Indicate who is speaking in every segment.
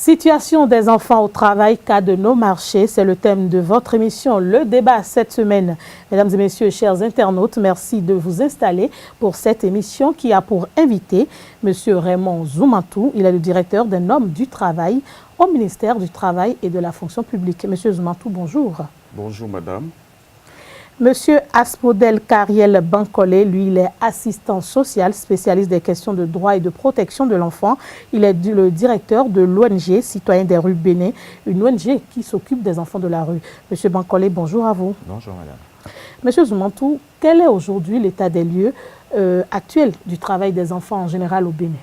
Speaker 1: Situation des enfants au travail, cas de nos marchés, c'est le thème de votre émission, le débat cette semaine. Mesdames et messieurs, chers internautes, merci de vous installer pour cette émission qui a pour invité M. Raymond Zoumantou. Il est le directeur d'un homme du travail au ministère du Travail et de la Fonction publique. M. Zoumantou, bonjour.
Speaker 2: Bonjour, madame.
Speaker 1: Monsieur Aspodel Kariel Bankole, lui, il est assistant social, spécialiste des questions de droit et de protection de l'enfant. Il est le directeur de l'ONG Citoyens des rues Bénin, une ONG qui s'occupe des enfants de la rue. Monsieur Bankole, bonjour à vous.
Speaker 2: Bonjour, madame.
Speaker 1: Monsieur Zoumantou, quel est aujourd'hui l'état des lieux actuel du travail des enfants en général au Bénin?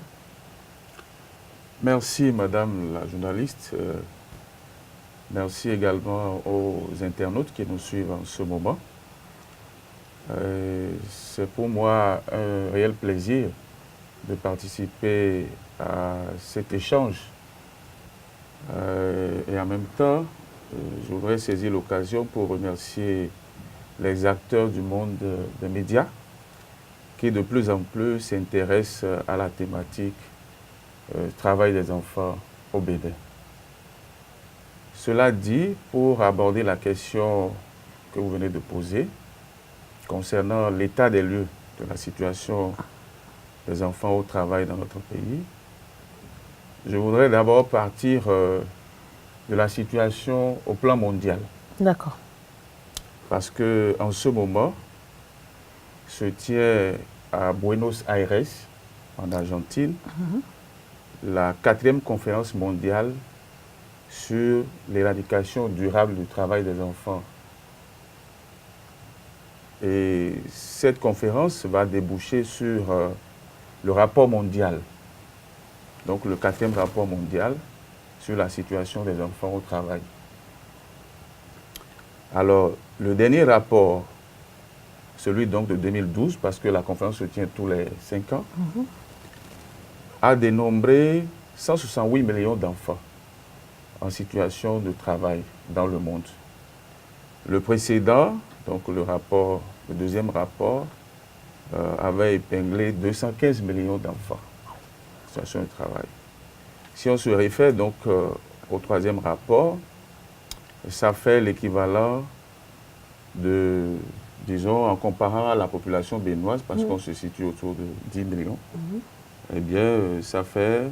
Speaker 2: Merci, madame la journaliste. Merci également aux internautes qui nous suivent en ce moment. C'est pour moi un réel plaisir de participer à cet échange. Et en même temps, je voudrais saisir l'occasion pour remercier les acteurs du monde des médias qui de plus en plus s'intéressent à la thématique travail des enfants au Bénin. Cela dit, pour aborder la question que vous venez de poser, concernant l'état des lieux de la situation des enfants au travail dans notre pays, je voudrais d'abord partir de la situation au plan mondial.
Speaker 1: D'accord.
Speaker 2: Parce qu'en ce moment, se tient à Buenos Aires, en Argentine, la 4e conférence mondiale sur l'éradication durable du travail des enfants. Et cette conférence va déboucher sur le rapport mondial, donc le 4e rapport mondial sur la situation des enfants au travail. Alors, le dernier rapport, celui donc de 2012, parce que la conférence se tient tous les 5 ans, a dénombré 168 millions d'enfants en situation de travail dans le monde. Le précédent, donc le deuxième rapport, avait épinglé 215 millions d'enfants en situation de travail. Si on se réfère donc au 3e rapport, ça fait l'équivalent de, disons, en comparant à la population béninoise, parce qu'on se situe autour de 10 millions, eh bien, ça fait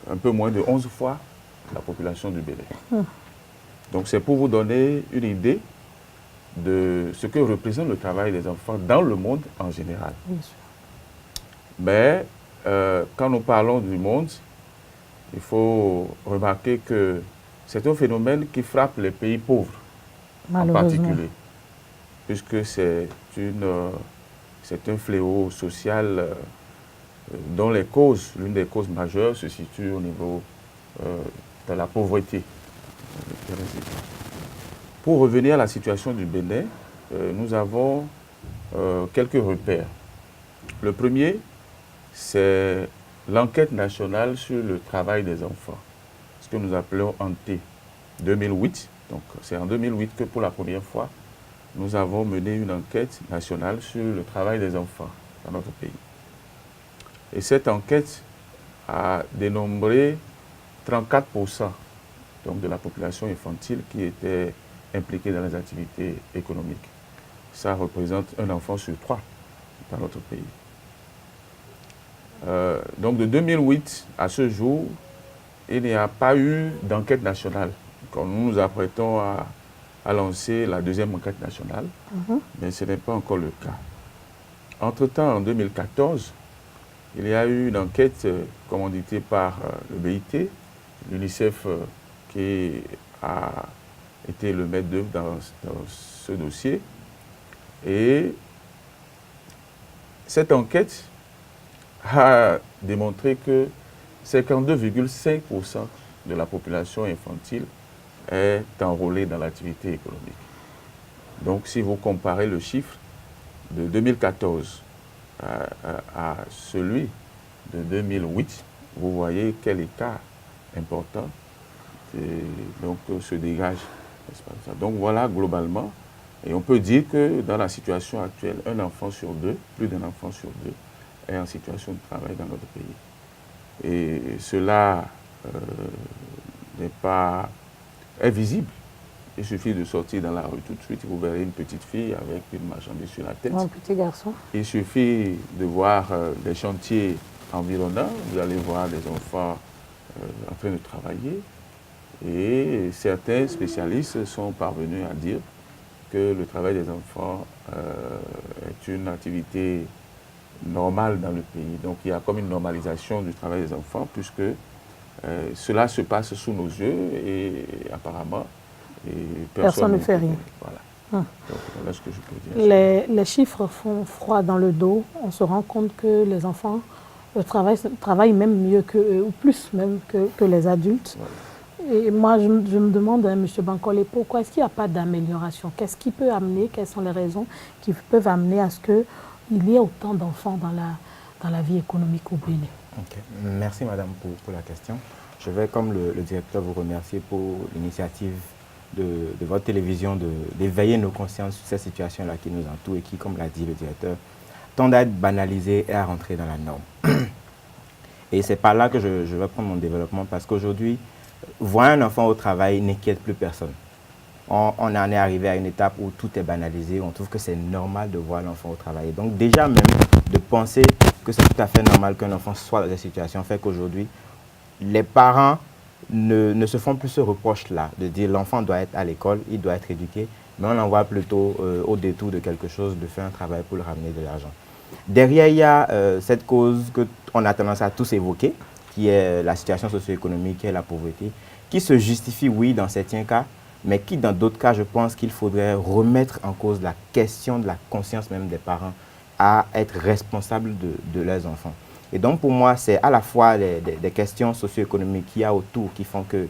Speaker 2: un peu moins de 11 fois la population du Bénin. Donc, c'est pour vous donner une idée de ce que représente le travail des enfants dans le monde en général.
Speaker 1: Bien sûr.
Speaker 2: Mais, quand nous parlons du monde, il faut remarquer que c'est un phénomène qui frappe les pays pauvres en particulier, puisque c'est un fléau social dont l'une des causes majeures se situe au niveau de la pauvreté. Pour revenir à la situation du Bénin, nous avons quelques repères. Le premier, c'est l'enquête nationale sur le travail des enfants, ce que nous appelons ANTE 2008. Donc, c'est en 2008 que pour la première fois, nous avons mené une enquête nationale sur le travail des enfants dans notre pays. Et cette enquête a dénombré 34% donc, de la population infantile qui était impliquée dans les activités économiques. Ça représente un enfant sur 3 dans notre pays. Donc de 2008 à ce jour, il n'y a pas eu d'enquête nationale. Quand nous nous apprêtons à lancer la 2e enquête nationale, mais ce n'est pas encore le cas. Entre-temps, en 2014, il y a eu une enquête commanditée par le BIT, l'UNICEF qui a été le maître d'œuvre dans ce dossier. Et cette enquête a démontré que 52,5% de la population infantile est enrôlée dans l'activité économique. Donc, si vous comparez le chiffre de 2014 à celui de 2008, vous voyez quel écart important se dégage. Donc, voilà globalement. Et on peut dire que dans la situation actuelle, un enfant sur 2, plus d'un enfant sur 2, est en situation de travail dans notre pays. Et cela est visible. Il suffit de sortir dans la rue tout de suite, vous verrez une petite fille avec une marchandise sur la tête.
Speaker 1: Un petit garçon.
Speaker 2: Il suffit de voir des chantiers environnants, vous allez voir des enfants en train de travailler. Et certains spécialistes sont parvenus à dire que le travail des enfants est une activité normale dans le pays. Donc il y a comme une normalisation du travail des enfants puisque cela se passe sous nos yeux et apparemment
Speaker 1: personne ne fait rien.
Speaker 2: Voilà. Donc voilà ce que je peux dire.
Speaker 1: Les chiffres font froid dans le dos. On se rend compte que les enfants travaillent même mieux que, ou plus même que les adultes. Voilà. Et moi, je me demande, M. Bankole, pourquoi est-ce qu'il n'y a pas d'amélioration? Qu'est-ce qui peut amener, quelles sont les raisons qui peuvent amener à ce qu'il y ait autant d'enfants dans la vie économique au Bénin?
Speaker 3: Okay. Merci, madame, pour la question. Je vais, comme le directeur, vous remercier pour l'initiative de votre télévision d'éveiller nos consciences sur cette situation-là qui nous entoure et qui, comme l'a dit le directeur, tend à être banalisée et à rentrer dans la norme. Et c'est par là que je vais prendre mon développement parce qu'aujourd'hui, voir un enfant au travail n'inquiète plus personne. On en est arrivé à une étape où tout est banalisé, on trouve que c'est normal de voir l'enfant au travail. Donc déjà même de penser que c'est tout à fait normal qu'un enfant soit dans cette situation fait qu'aujourd'hui, les parents ne se font plus ce reproche-là, de dire l'enfant doit être à l'école, il doit être éduqué, mais on en voit plutôt au détour de quelque chose, de faire un travail pour lui ramener de l'argent. Derrière, il y a cette cause qu'on a tendance à tous évoquer, qui est la situation socio-économique, qui est la pauvreté, qui se justifie, oui, dans certains cas, mais qui, dans d'autres cas, je pense qu'il faudrait remettre en cause la question de la conscience même des parents à être responsables de leurs enfants. Et donc, pour moi, c'est à la fois des questions socio-économiques qu'il y a autour qui font que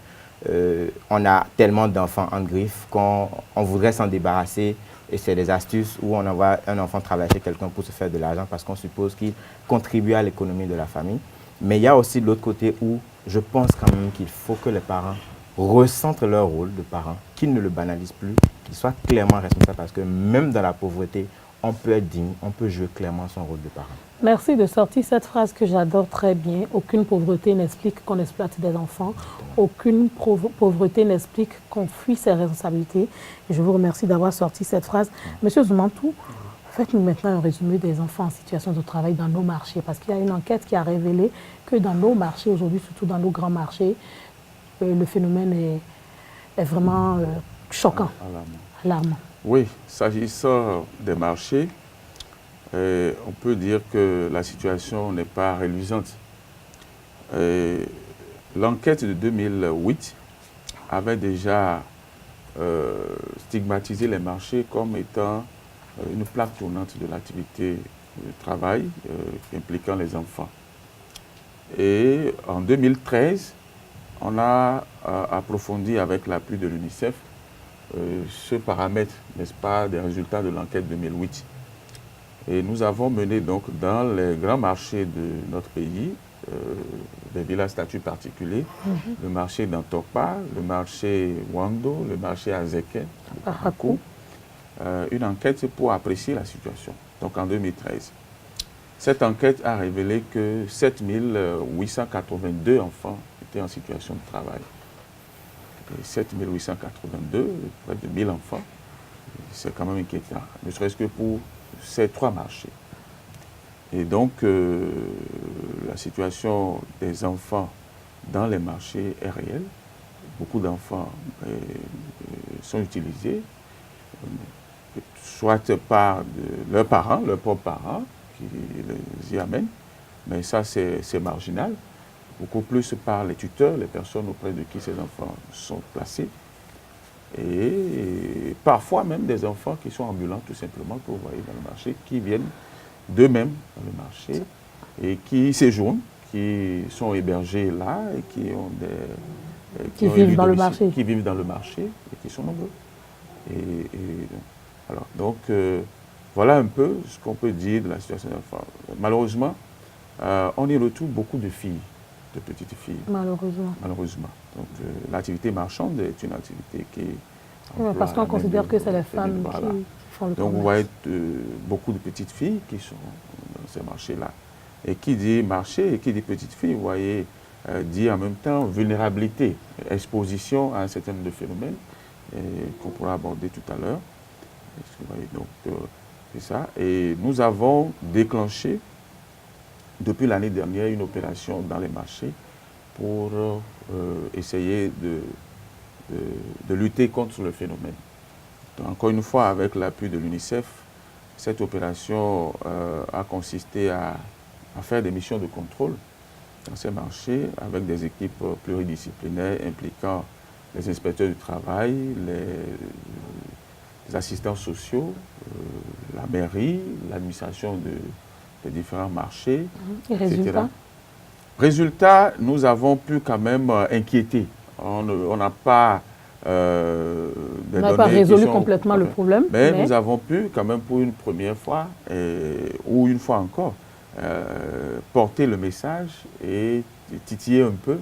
Speaker 3: on a tellement d'enfants en griffe qu'on voudrait s'en débarrasser. Et c'est des astuces où on envoie un enfant travailler chez quelqu'un pour se faire de l'argent parce qu'on suppose qu'il contribue à l'économie de la famille. Mais il y a aussi l'autre côté où je pense quand même qu'il faut que les parents recentrent leur rôle de parents, qu'ils ne le banalisent plus, qu'ils soient clairement responsables parce que même dans la pauvreté, on peut être digne, on peut jouer clairement son rôle de parent.
Speaker 1: Merci de sortir cette phrase que j'adore très bien. Aucune pauvreté n'explique qu'on exploite des enfants. Aucune pauvreté n'explique qu'on fuit ses responsabilités. Et je vous remercie d'avoir sorti cette phrase. Monsieur Zoumantou, faites-nous maintenant un résumé des enfants en situation de travail dans nos marchés. Parce qu'il y a une enquête qui a révélé que dans nos marchés, aujourd'hui, surtout dans nos grands marchés, le phénomène est vraiment choquant, alarmant.
Speaker 2: Oui, s'agissant des marchés, on peut dire que la situation n'est pas réluisante. L'enquête de 2008 avait déjà stigmatisé les marchés comme étant une plaque tournante de l'activité de travail impliquant les enfants. Et en 2013, on a approfondi avec l'appui de l'UNICEF ce paramètre, n'est-ce pas, des résultats de l'enquête 2008. Et nous avons mené donc dans les grands marchés de notre pays, des villes à statut particulier, le marché d'Antokpa, le marché Wando, le marché Azeke, une enquête pour apprécier la situation, donc en 2013. Cette enquête a révélé que 7882 enfants étaient en situation de travail. 7882, près de 1000 enfants, c'est quand même inquiétant, ne serait-ce que pour ces trois marchés. Et donc, la situation des enfants dans les marchés est réelle. Beaucoup d'enfants sont utilisés, soit par leurs parents, leurs propres parents, qui les y amènent, mais ça c'est marginal. Beaucoup plus par les tuteurs, les personnes auprès de qui ces enfants sont placés. Et parfois même des enfants qui sont ambulants tout simplement, que vous voyez dans le marché, qui viennent d'eux-mêmes dans le marché et qui séjournent, qui sont hébergés là et qui ont des...
Speaker 1: qui vivent dans le marché.
Speaker 2: Qui vivent dans le marché et qui sont nombreux. Donc, voilà un peu ce qu'on peut dire de la situation des enfants. Malheureusement, on y retrouve beaucoup de filles, de petites filles.
Speaker 1: Malheureusement.
Speaker 2: Malheureusement. Donc, l'activité marchande est une activité qui est...
Speaker 1: Oui, parce qu'on considère que c'est les femmes qui font le commerce.
Speaker 2: Donc, vous voyez beaucoup de petites filles qui sont dans ces marchés-là. Et qui dit marché et qui dit petites filles, vous voyez dit en même temps vulnérabilité, exposition à un certain nombre de phénomènes qu'on pourra aborder tout à l'heure. Donc, c'est ça. Et nous avons déclenché, depuis l'année dernière, une opération dans les marchés pour essayer de lutter contre le phénomène. Donc, encore une fois, avec l'appui de l'UNICEF, cette opération a consisté à faire des missions de contrôle dans ces marchés avec des équipes pluridisciplinaires impliquant les inspecteurs du travail, les assistants sociaux, la mairie, l'administration des différents marchés, etc. Résultat, nous avons pu quand même inquiéter. On n'a pas
Speaker 1: résolu complètement le problème.
Speaker 2: Mais nous avons pu quand même pour une première fois, ou une fois encore, porter le message et titiller un peu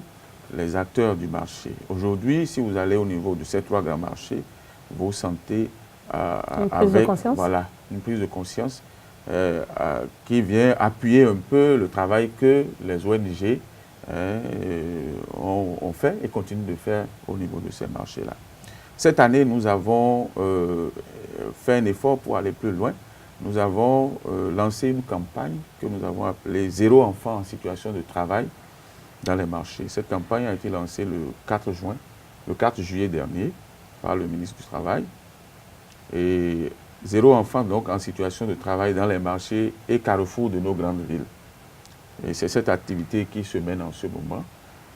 Speaker 2: les acteurs du marché. Aujourd'hui, si vous allez au niveau de ces 3 grands marchés, vous sentez avec une prise de conscience qui vient appuyer un peu le travail que les ONG ont fait et continuent de faire au niveau de ces marchés-là. Cette année, nous avons fait un effort pour aller plus loin. Nous avons lancé une campagne que nous avons appelée « Zéro enfant en situation de travail » dans les marchés. Cette campagne a été lancée le 4 juillet dernier par le ministre du Travail. Et zéro enfant donc en situation de travail dans les marchés et carrefours de nos grandes villes. Et c'est cette activité qui se mène en ce moment.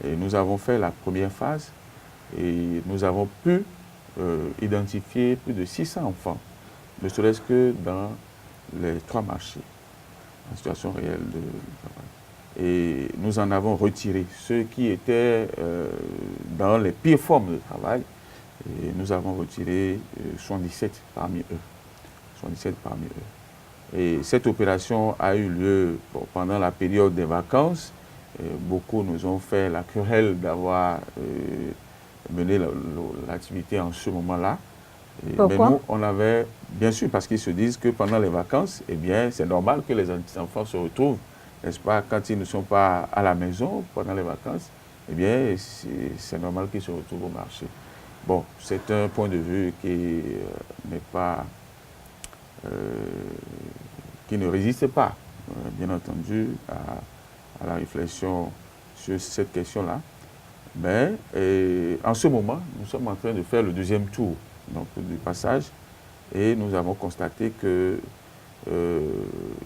Speaker 2: Et nous avons fait la première phase et nous avons pu identifier plus de 600 enfants, ne serait-ce que dans les 3 marchés en situation réelle de travail. Et nous en avons retiré ceux qui étaient dans les pires formes de travail. Et nous avons retiré 77 parmi eux. Et cette opération a eu lieu pendant la période des vacances. Beaucoup nous ont fait la querelle d'avoir mené l'activité en ce moment-là.
Speaker 1: Pourquoi?
Speaker 2: Mais nous, on avait, bien sûr, parce qu'ils se disent que pendant les vacances, eh bien, c'est normal que les enfants se retrouvent, n'est-ce pas, quand ils ne sont pas à la maison pendant les vacances, eh bien, c'est normal qu'ils se retrouvent au marché. Bon, c'est un point de vue qui n'est pas, qui ne résiste pas, bien entendu, à la réflexion sur cette question-là. Mais en ce moment, nous sommes en train de faire le 2e tour donc, du passage et nous avons constaté qu'il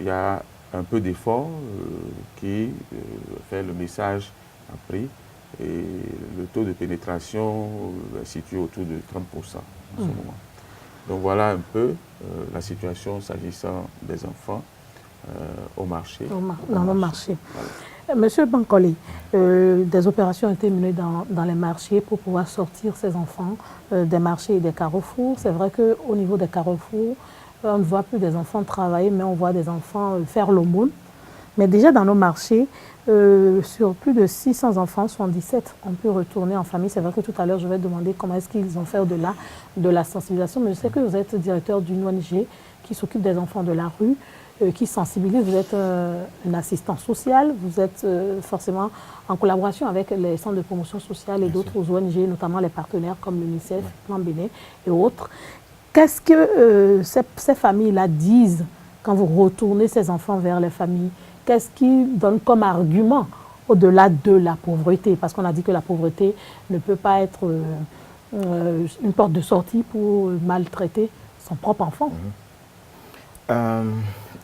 Speaker 2: y a un peu d'effort qui fait le message a pris. Et le taux de pénétration est situé autour de 30% en ce moment. Donc voilà un peu la situation s'agissant des enfants au marché.
Speaker 1: Dans le marché. Voilà. Monsieur Bankole, des opérations ont été menées dans les marchés pour pouvoir sortir ces enfants des marchés et des carrefours. C'est vrai qu'au niveau des carrefours, on ne voit plus des enfants travailler, mais on voit des enfants faire l'aumône. Mais déjà dans nos marchés, sur plus de 600 enfants, 77 ont pu retourner en famille. C'est vrai que tout à l'heure, je vais demander comment est-ce qu'ils ont fait au-delà de la sensibilisation. Mais je sais que vous êtes directeur d'une ONG qui s'occupe des enfants de la rue, qui sensibilise. Vous êtes un assistant social. Vous êtes forcément en collaboration avec les centres de promotion sociale et d'autres ONG, notamment les partenaires comme l'UNICEF, Plan Bénin et autres. Qu'est-ce que ces familles-là disent quand vous retournez ces enfants vers les familles? Qu'est-ce qui donne comme argument au-delà de la pauvreté? Parce qu'on a dit que la pauvreté ne peut pas être une porte de sortie pour maltraiter son propre enfant.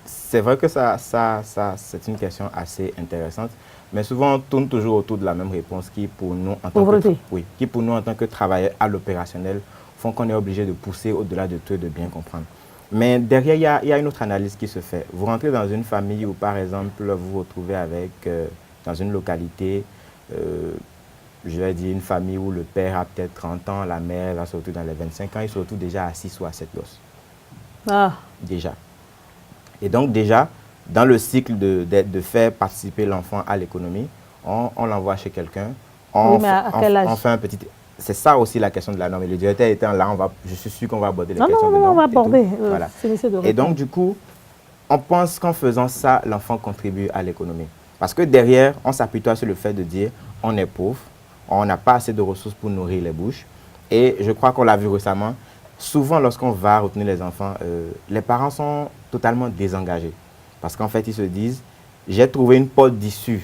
Speaker 3: C'est vrai que c'est une question assez intéressante, mais souvent on tourne toujours autour de la même réponse qui pour nous en tant que travailleurs à l'opérationnel font qu'on est obligé de pousser au-delà de tout et de bien comprendre. Mais derrière, il y a une autre analyse qui se fait. Vous rentrez dans une famille où, par exemple, vous vous retrouvez avec, dans une localité, je vais dire une famille où le père a peut-être 30 ans, la mère va se retrouver dans les 25 ans, ils se retrouvent déjà à 6 ou à 7 gosses.
Speaker 1: Ah.
Speaker 3: Déjà. Et donc déjà, dans le cycle de faire participer l'enfant à l'économie, on l'envoie chez quelqu'un, on fait un petit... C'est ça aussi la question de la norme. Et le directeur étant là, je suis sûr qu'on va aborder les questions de norme.
Speaker 1: Non, on va aborder.
Speaker 3: Voilà. Et donc, du coup, on pense qu'en faisant ça, l'enfant contribue à l'économie. Parce que derrière, on s'appuie sur le fait de dire on est pauvre, on n'a pas assez de ressources pour nourrir les bouches. Et je crois qu'on l'a vu récemment, souvent lorsqu'on va retenir les enfants, les parents sont totalement désengagés. Parce qu'en fait, ils se disent, j'ai trouvé une porte d'issue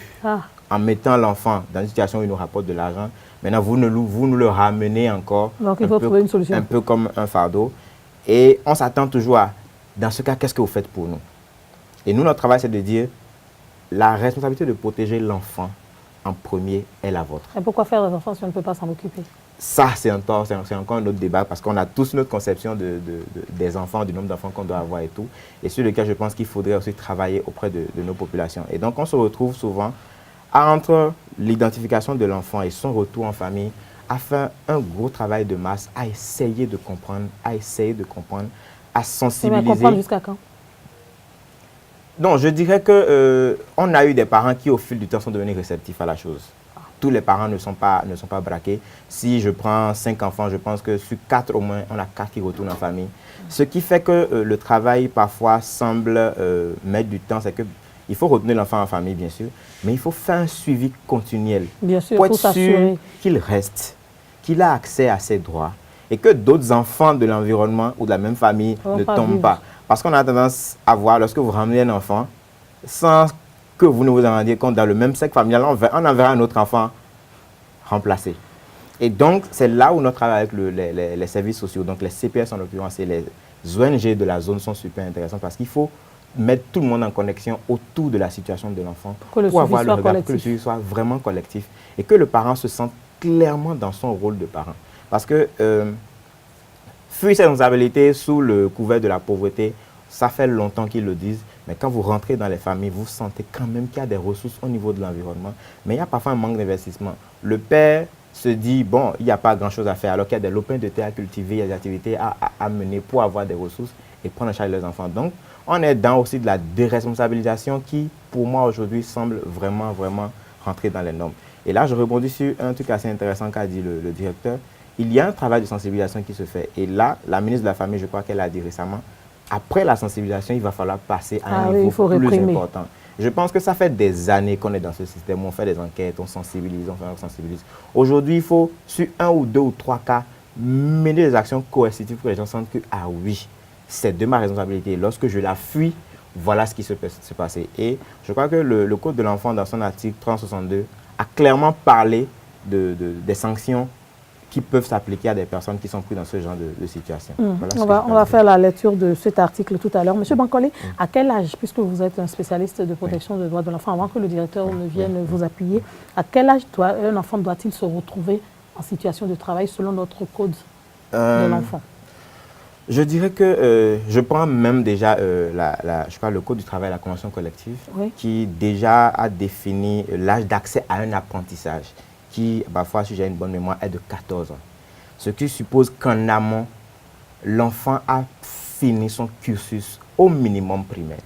Speaker 3: en mettant l'enfant dans une situation où il nous rapporte de l'argent. Maintenant, vous nous le ramenez encore.
Speaker 1: Donc, il faut trouver une solution.
Speaker 3: Un peu comme un fardeau. Et on s'attend toujours à, dans ce cas, qu'est-ce que vous faites pour nous? Et nous, notre travail, c'est de dire, la responsabilité de protéger l'enfant en premier est la vôtre.
Speaker 1: Et pourquoi faire des enfants si on ne peut pas s'en occuper? Ça,
Speaker 3: c'est encore un autre débat parce qu'on a tous notre conception des enfants, du nombre d'enfants qu'on doit avoir et tout. Et sur lequel je pense qu'il faudrait aussi travailler auprès de nos populations. Et donc, on se retrouve souvent entre l'identification de l'enfant et son retour en famille à faire un gros travail de masse, à essayer de comprendre, à sensibiliser.
Speaker 1: Mais comprendre jusqu'à quand?
Speaker 3: Non, je dirais qu'on a eu des parents qui, au fil du temps, sont devenus réceptifs à la chose. Tous les parents ne sont pas braqués. Si je prends 5 enfants, je pense que sur 4 au moins, on a 4 qui retournent en famille. Ce qui fait que le travail, parfois, semble mettre du temps. C'est qu'il faut retenir l'enfant en famille, bien sûr, mais il faut faire un suivi continuel.
Speaker 1: Bien sûr,
Speaker 3: pour être sûr qu'il reste, qu'il a accès à ses droits et que d'autres enfants de l'environnement ou de la même famille ne tombent pas. Parce qu'on a tendance à voir, lorsque vous ramenez un enfant, sans que vous ne vous en rendiez compte, dans le même cercle familial, on enverra un autre enfant remplacé. Et donc, c'est là où notre travail avec les services sociaux, donc les CPS en l'occurrence, et les ONG de la zone sont super intéressants parce qu'il faut mettre tout le monde en connexion autour de la situation de l'enfant pour avoir le regard, que le suivi soit vraiment collectif et que le parent se sente clairement dans son rôle de parent. Parce que fuir ses responsabilités sous le couvert de la pauvreté, ça fait longtemps qu'ils le disent, mais quand vous rentrez dans les familles, vous sentez quand même qu'il y a des ressources au niveau de l'environnement, mais il y a parfois un manque d'investissement. Le père se dit, bon, il n'y a pas grand-chose à faire, alors qu'il y a des lopins de terre à cultiver, il y a des activités à mener pour avoir des ressources et prendre en charge les enfants. Donc, on est dans aussi de la déresponsabilisation qui, pour moi, aujourd'hui, semble vraiment, vraiment rentrer dans les normes. Et là, je rebondis sur un truc assez intéressant qu'a dit le directeur. Il y a un travail de sensibilisation qui se fait. Et là, la ministre de la Famille, je crois qu'elle a dit récemment, après la sensibilisation, il va falloir passer à un niveau plus important. Je pense que ça fait des années qu'on est dans ce système, on fait des enquêtes, on sensibilise, on sensibilise. Aujourd'hui, il faut, sur 1 ou 2 ou 3 cas, mener des actions coercitives pour que les gens sentent que, ah oui, c'est de ma responsabilité. Lorsque je la fuis, voilà ce qui se passer. Et je crois que le Code de l'enfant, dans son article 362, a clairement parlé des sanctions qui peuvent s'appliquer à des personnes qui sont prises dans ce genre de situation. Voilà
Speaker 1: on va faire la lecture de cet article tout à l'heure. Monsieur Bankole, à quel âge, puisque vous êtes un spécialiste de protection des droits de l'enfant, avant que le directeur ne vienne vous appuyer, à quel âge un enfant doit-il se retrouver en situation de travail selon notre code de l'enfant?
Speaker 3: Je dirais que je prends même déjà je crois, le Code du travail, la convention collective, qui déjà a défini l'âge d'accès à un apprentissage, qui, parfois, si j'ai une bonne mémoire, est de 14 ans. Ce qui suppose qu'en amont, l'enfant a fini son cursus au minimum primaire.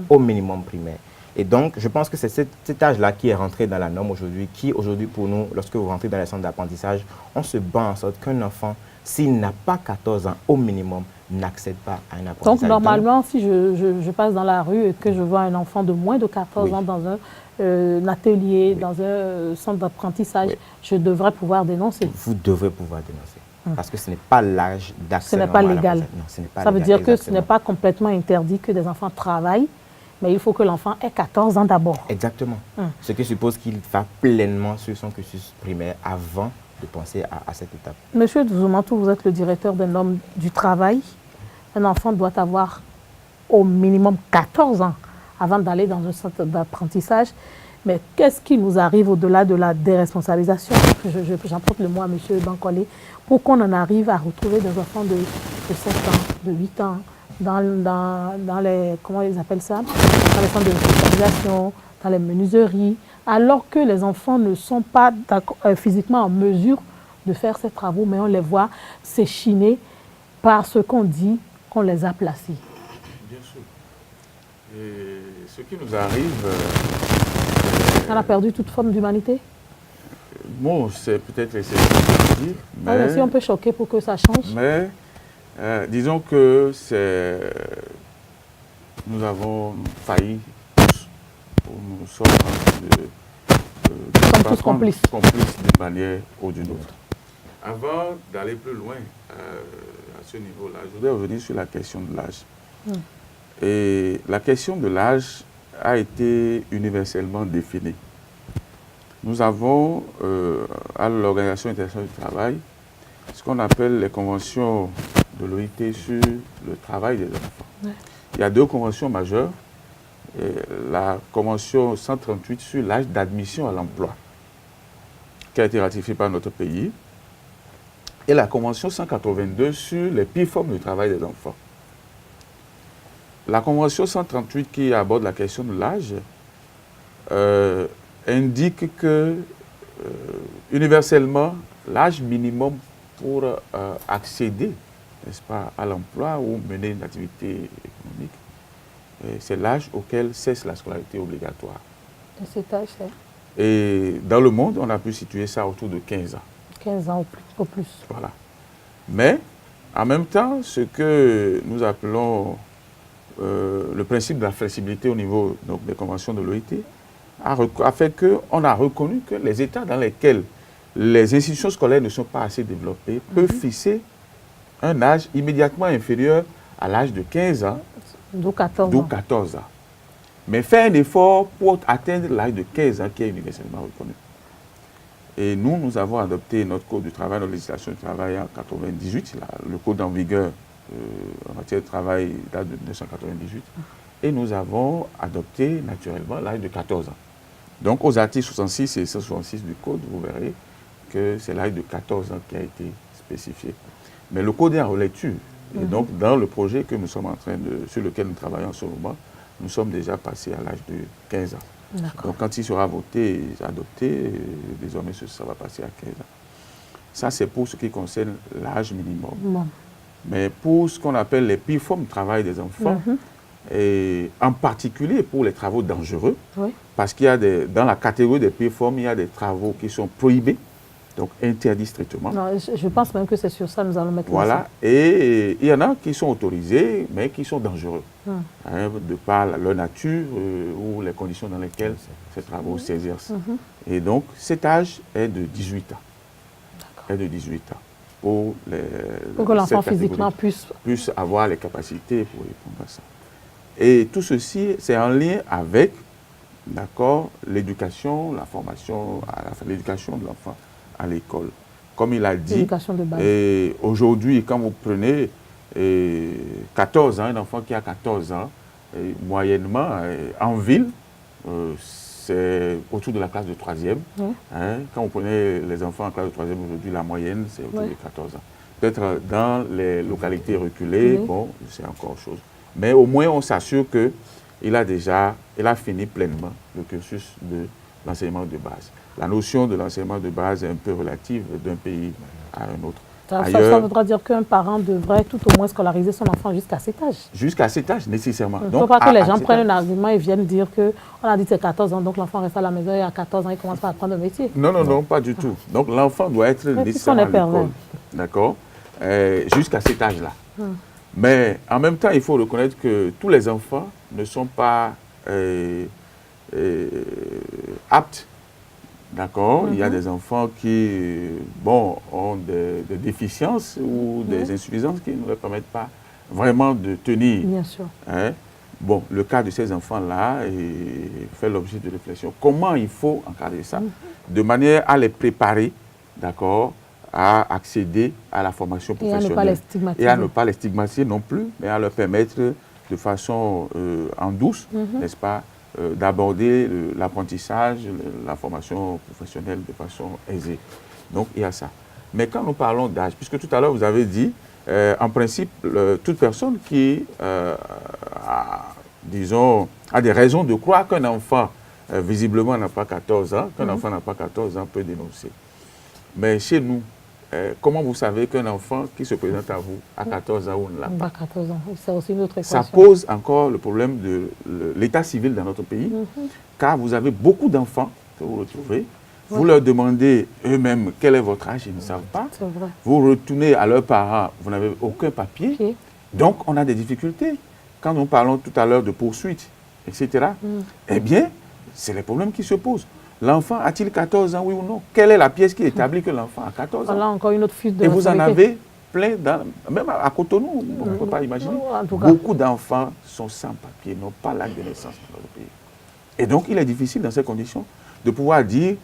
Speaker 3: Au minimum primaire. Et donc, je pense que c'est cet âge-là qui est rentré dans la norme aujourd'hui, qui, aujourd'hui, pour nous, lorsque vous rentrez dans les centres d'apprentissage, on se bat en sorte qu'un enfant, s'il n'a pas 14 ans au minimum, n'accède pas à un apprentissage.
Speaker 1: Donc, normalement, si je passe dans la rue et que je vois un enfant de moins de 14 ans dans un atelier, dans un centre d'apprentissage, je devrais pouvoir dénoncer.
Speaker 3: Vous devrez pouvoir dénoncer. Parce que ce n'est pas l'âge d'accès.
Speaker 1: Ce n'est pas légal.
Speaker 3: Non, ce n'est pas
Speaker 1: Ça
Speaker 3: légal,
Speaker 1: veut dire que
Speaker 3: exactement.
Speaker 1: ce n'est pas complètement interdit que des enfants travaillent, mais il faut que l'enfant ait 14 ans d'abord.
Speaker 3: Exactement. Ce qui suppose qu'il va pleinement sur son cursus primaire avant de penser à cette étape.
Speaker 1: Monsieur Zoumantou, vous êtes le directeur d'un homme du travail. Un enfant doit avoir au minimum 14 ans avant d'aller dans un centre d'apprentissage. Mais qu'est-ce qui nous arrive au-delà de la déresponsabilisation? J'emprunte le mot à M. Bankole, pour qu'on en arrive à retrouver des enfants de 7 ans, de 8 ans, dans les, comment ils appellent ça, dans les centres de responsabilisation, dans les menuiseries, alors que les enfants ne sont pas physiquement en mesure de faire ces travaux, mais on les voit s'échiner par ce qu'on dit qu'on les a placés.
Speaker 2: Bien sûr. Et ce qui nous arrive...
Speaker 1: On a perdu toute forme d'humanité?
Speaker 2: Bon, c'est peut-être essayer de dire, mais...
Speaker 1: si on peut choquer pour que ça change.
Speaker 2: Mais, disons que nous avons failli tous, nous sommes
Speaker 1: tous complices
Speaker 2: d'une manière ou d'une autre. Avant d'aller plus loin à ce niveau-là, je voudrais revenir sur la question de l'âge. Et la question de l'âge a été universellement définie. Nous avons à l'Organisation internationale du travail ce qu'on appelle les conventions de l'OIT sur le travail des enfants. Il y a deux conventions majeures. La convention 138 sur l'âge d'admission à l'emploi, qui a été ratifiée par notre pays, et la convention 182 sur les pires formes du travail des enfants. La convention 138 qui aborde la question de l'âge indique que universellement, l'âge minimum pour accéder, n'est-ce pas, à l'emploi ou mener une activité économique, c'est l'âge auquel cesse la scolarité obligatoire.
Speaker 1: Et cet âge, c'est?
Speaker 2: Et dans le monde, on a pu situer ça autour de 15 ans.
Speaker 1: 15 ans au plus.
Speaker 2: Voilà. Mais, en même temps, ce que nous appelons le principe de la flexibilité au niveau donc, des conventions de l'OIT a fait qu'on a reconnu que les États dans lesquels les institutions scolaires ne sont pas assez développées peuvent fixer un âge immédiatement inférieur à l'âge de 15 ans,
Speaker 1: d'où 14 ans.
Speaker 2: Mais faire un effort pour atteindre l'âge de 15 ans qui est universellement reconnu. Et nous avons adopté notre code du travail, notre législation du travail en 1998, le code en vigueur en matière de travail date de 1998, et nous avons adopté naturellement l'âge de 14 ans. Donc aux articles 66 et 166 du code, vous verrez que c'est l'âge de 14 ans qui a été spécifié. Mais le code est en relecture. Et donc, dans le projet que nous sommes sur lequel nous travaillons en ce moment, nous sommes déjà passés à l'âge de 15 ans. Donc, quand il sera voté et adopté, désormais, ça va passer à 15 ans. Ça, c'est pour ce qui concerne l'âge minimum. Mais pour ce qu'on appelle les pires formes de travail des enfants, et en particulier pour les travaux dangereux, parce qu'il y a dans la catégorie des pires formes, il y a des travaux qui sont prohibés, donc interdits strictement.
Speaker 1: Non, je pense même que c'est sur ça que nous allons mettre
Speaker 2: voilà, et il y en a qui sont autorisés, mais qui sont dangereux, de par leur nature ou les conditions dans lesquelles ces travaux s'exercent. Et donc, cet âge est de 18 ans. Est de 18 ans. Pour
Speaker 1: que l'enfant physiquement puisse
Speaker 2: avoir les capacités pour répondre à ça. Et tout ceci, c'est en lien avec, d'accord, l'éducation, la formation, l'éducation de l'enfant à l'école. Comme il a dit, aujourd'hui, quand vous prenez 14 ans, un enfant qui a 14 ans, moyennement, en ville, c'est autour de la classe de 3e. Quand vous prenez les enfants en classe de 3e aujourd'hui, la moyenne, c'est autour de 14 ans. Peut-être dans les localités reculées, bon, c'est encore autre chose. Mais au moins, on s'assure qu'il a fini pleinement le cursus de l'enseignement de base. La notion de l'enseignement de base est un peu relative d'un pays à un autre.
Speaker 1: Ça voudra dire qu'un parent devrait tout au moins scolariser son enfant jusqu'à cet âge.
Speaker 2: Jusqu'à cet âge, nécessairement.
Speaker 1: Il ne faut pas que les gens prennent un argument et viennent dire qu'on a dit que c'est 14 ans, donc l'enfant reste à la maison et à 14 ans, il commence à apprendre un métier.
Speaker 2: Non, pas du tout. Donc l'enfant doit être nécessairement à l'école. D'accord, jusqu'à cet âge-là. Mais en même temps, il faut reconnaître que tous les enfants ne sont pas aptes. D'accord, il y a des enfants qui ont des déficiences ou des insuffisances qui ne leur permettent pas vraiment de tenir.
Speaker 1: Bien sûr.
Speaker 2: Bon, le cas de ces enfants-là fait l'objet de réflexion. Comment il faut encadrer ça de manière à les préparer, d'accord, à accéder à la formation professionnelle. Et à ne pas les stigmatiser non plus, mais à leur permettre de façon en douce, n'est-ce pas, d'aborder l'apprentissage, la formation professionnelle de façon aisée. Donc, il y a ça. Mais quand nous parlons d'âge, puisque tout à l'heure vous avez dit, en principe, toute personne qui, a des raisons de croire qu'un enfant, visiblement, n'a pas 14 ans, qu'un enfant n'a pas 14 ans peut dénoncer. Mais chez nous, comment vous savez qu'un enfant qui se présente à vous à 14 ans ou ne l'a pas?
Speaker 1: 14 ans, c'est aussi une autre équation.
Speaker 2: Ça pose encore le problème de l'état civil dans notre pays, car vous avez beaucoup d'enfants que vous retrouvez, vous leur demandez eux-mêmes quel est votre âge, ils ne savent pas.
Speaker 1: Vrai.
Speaker 2: Vous retournez à leurs parents, vous n'avez aucun papier. Donc on a des difficultés. Quand nous parlons tout à l'heure de poursuites, etc., eh bien, c'est les problèmes qui se posent. L'enfant a-t-il 14 ans, oui ou non? Quelle est la pièce qui établit que l'enfant a 14 ans?
Speaker 1: Voilà encore une autre fuite de
Speaker 2: Et vous en
Speaker 1: responsabilité.
Speaker 2: avez plein, même à Cotonou, on ne peut pas imaginer.
Speaker 1: En tout cas.
Speaker 2: Beaucoup d'enfants sont sans papier, n'ont pas l'acte de naissance dans notre pays. Et donc, il est difficile dans ces conditions de pouvoir dire,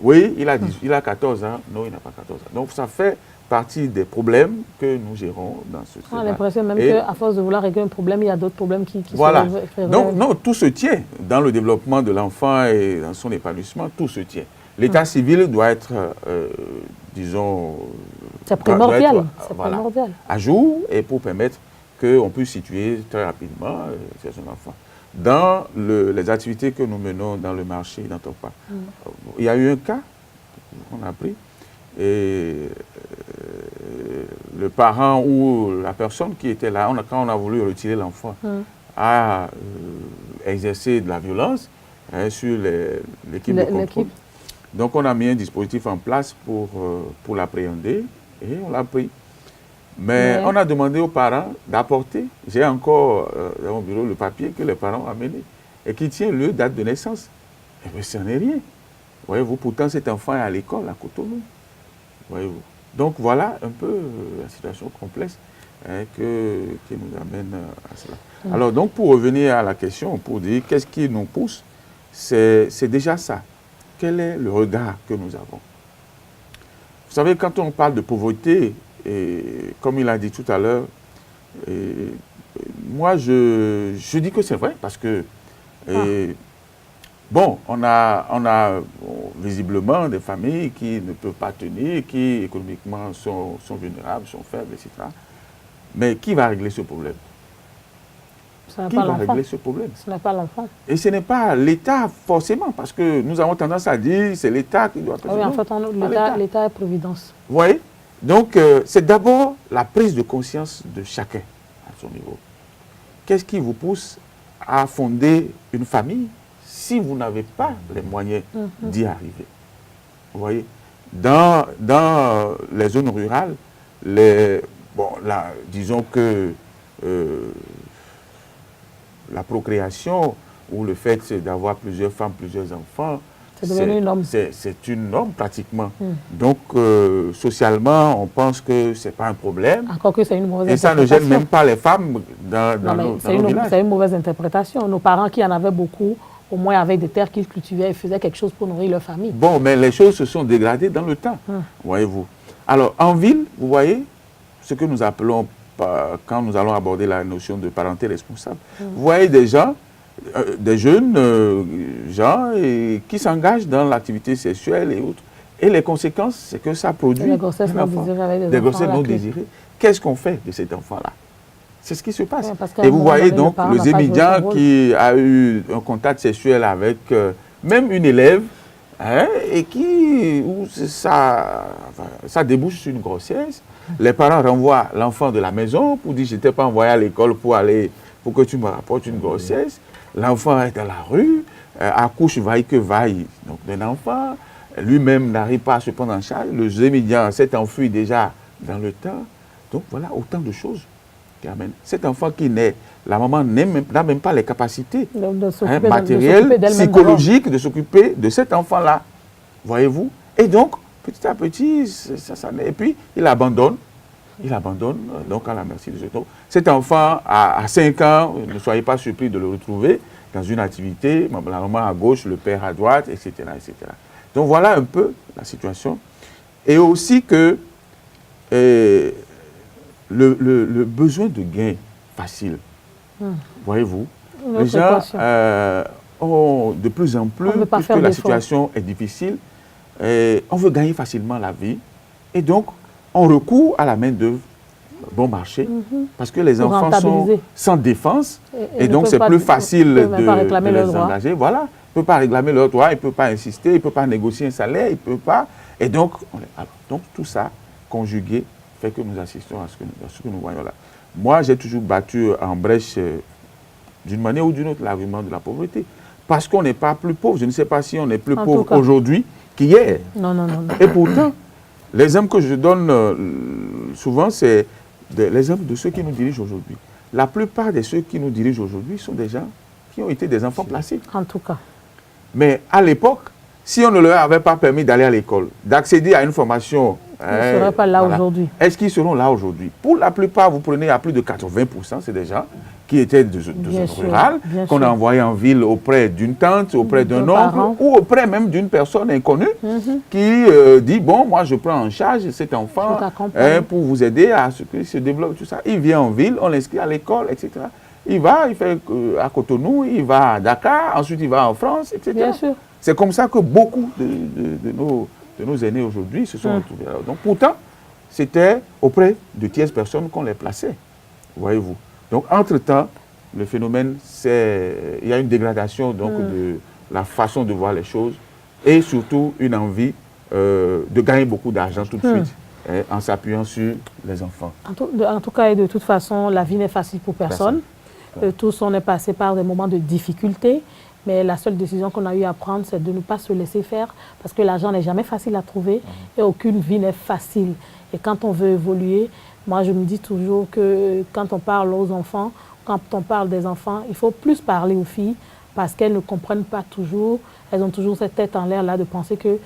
Speaker 2: oui, il a 14 ans, non, il n'a pas 14 ans. Donc, ça fait partie des problèmes que nous gérons dans ce
Speaker 1: On a
Speaker 2: débat.
Speaker 1: l'impression même qu'à force de vouloir régler un problème, il y a d'autres problèmes qui
Speaker 2: Voilà.
Speaker 1: se révèlent.
Speaker 2: Donc, non, tout se tient dans le développement de l'enfant et dans son épanouissement, tout se tient. L'état civil doit être, disons,
Speaker 1: c'est primordial.
Speaker 2: doit être,
Speaker 1: C'est
Speaker 2: voilà,
Speaker 1: primordial.
Speaker 2: à jour et pour permettre qu'on puisse situer très rapidement ces enfants. Dans les activités que nous menons dans le marché d'Antokpa, il y a eu un cas qu'on a pris et le parent ou la personne qui était là, quand on a voulu retirer l'enfant, a exercé de la violence sur l'équipe de contrôle. Donc on a mis un dispositif en place pour l'appréhender et on l'a pris. Mais on a demandé aux parents d'apporter, j'ai encore dans mon bureau le papier que les parents ont amené et qui tient le date de naissance. Et bien, ce n'est rien. Voyez-vous, pourtant cet enfant est à l'école à Cotonou. Voyez-vous. Donc voilà un peu la situation complexe qui nous amène à cela. Alors donc pour revenir à la question, pour dire qu'est-ce qui nous pousse, c'est déjà ça. Quel est le regard que nous avons? Vous savez, quand on parle de pauvreté, et comme il a dit tout à l'heure, moi je dis que c'est vrai parce que bon, on a visiblement des familles qui ne peuvent pas tenir, qui économiquement sont vulnérables, sont faibles, etc. Mais qui va régler ce problème? Qui va régler ce problème?
Speaker 1: Ce n'est pas l'enfant.
Speaker 2: Et ce n'est pas l'État forcément, parce que nous avons tendance à dire c'est l'État qui doit...
Speaker 1: Oui, en fait, l'État est providence.
Speaker 2: Vous voyez? Donc, c'est d'abord la prise de conscience de chacun à son niveau. Qu'est-ce qui vous pousse à fonder une famille si vous n'avez pas les moyens d'y arriver? Vous voyez? Dans les zones rurales, disons que la procréation ou le fait d'avoir plusieurs femmes, plusieurs enfants,
Speaker 1: c'est devenu une norme.
Speaker 2: C'est une norme pratiquement. Donc, socialement, on pense que ce n'est pas un problème.
Speaker 1: Encore que c'est une mauvaise
Speaker 2: interprétation. Et ça ne gêne même pas les femmes dans nos villages.
Speaker 1: C'est une mauvaise interprétation. Nos parents qui en avaient beaucoup, au moins avec des terres qu'ils cultivaient, ils faisaient quelque chose pour nourrir leur famille.
Speaker 2: Bon, mais les choses se sont dégradées dans le temps, voyez-vous. Alors, en ville, vous voyez, ce que nous appelons, quand nous allons aborder la notion de parenté responsable, vous voyez des gens, des jeunes gens qui s'engagent dans l'activité sexuelle et autres. Et les conséquences, c'est que ça produit
Speaker 1: des grossesses non désirées avec
Speaker 2: des grossesses non désirées. Qu'est-ce qu'on fait de cet enfant-là? C'est ce qui se passe.
Speaker 1: Ouais,
Speaker 2: et vous voyez donc le Zémidian qui a eu un contact sexuel avec même une élève et où ça débouche sur une grossesse. Les parents renvoient l'enfant de la maison pour dire « je ne t'ai pas envoyé à l'école pour que tu me rapportes une grossesse ». L'enfant est dans la rue, accouche vaille que vaille d'un enfant. Lui-même n'arrive pas à se prendre en charge. Le Zémidian s'est enfui déjà dans le temps. Donc voilà autant de choses qui amènent. Cet enfant qui naît, la maman n'a même pas les capacités matérielles, psychologiques de s'occuper de cet enfant-là. Voyez-vous? Et donc, petit à petit, ça naît. Et puis, il abandonne. Donc à la merci de cet homme. Cet enfant, à 5 ans, ne soyez pas surpris de le retrouver dans une activité, la maman à gauche, le père à droite, etc., etc. Donc voilà un peu la situation. Et aussi que le besoin de gain facile, voyez-vous, les gens ont de plus en plus, puisque la situation est difficile, on veut gagner facilement la vie, et donc on recourt à la main-d'œuvre bon marché, parce que les enfants sont sans défense, et donc c'est plus facile de les engager. Voilà, ils ne peuvent pas réclamer leurs droits, ils ne peuvent pas insister, ils ne peuvent pas négocier un salaire, ils ne peuvent pas. Et donc, tout ça, conjugué, fait que nous assistons à ce que nous voyons là. Moi, j'ai toujours battu en brèche, d'une manière ou d'une autre, l'argument de la pauvreté. Parce qu'on n'est pas plus pauvre. Je ne sais pas si on est plus pauvre aujourd'hui qu'hier.
Speaker 1: Non.
Speaker 2: Et pourtant, l'exemple que je donne souvent, c'est l'exemple de ceux qui nous dirigent aujourd'hui. La plupart de ceux qui nous dirigent aujourd'hui sont des gens qui ont été des enfants placés.
Speaker 1: En tout cas.
Speaker 2: Mais à l'époque, si on ne leur avait pas permis d'aller à l'école, d'accéder à une formation...
Speaker 1: Ils ne seraient pas là aujourd'hui.
Speaker 2: Est-ce qu'ils seront là aujourd'hui? Pour la plupart, vous prenez à plus de 80%, c'est des gens qui étaient de zone rurale, qu'on a envoyés en ville auprès d'une tante, auprès d'un oncle, ou auprès même d'une personne inconnue qui dit, bon, moi je prends en charge cet enfant pour vous aider à ce qu'il se développe, tout ça. Il vient en ville, on l'inscrit à l'école, etc. Il va, il fait à Cotonou, il va à Dakar, ensuite il va en France, etc.
Speaker 1: Bien sûr.
Speaker 2: C'est comme ça que beaucoup de nos aînés aujourd'hui se sont retrouvés. Donc pourtant, c'était auprès de tierces personnes qu'on les plaçait, voyez-vous. Donc entre-temps, le phénomène, il y a une dégradation donc, de la façon de voir les choses et surtout une envie de gagner beaucoup d'argent tout de suite en s'appuyant sur les enfants.
Speaker 1: En tout cas, et de toute façon, la vie n'est facile pour personne. Tous on est passé par des moments de difficulté. Mais la seule décision qu'on a eu à prendre, c'est de ne pas se laisser faire parce que l'argent n'est jamais facile à trouver et aucune vie n'est facile. Et quand on veut évoluer, moi je me dis toujours que quand on parle aux enfants, quand on parle des enfants, il faut plus parler aux filles parce qu'elles ne comprennent pas toujours. Elles ont toujours cette tête en l'air là de penser qu'il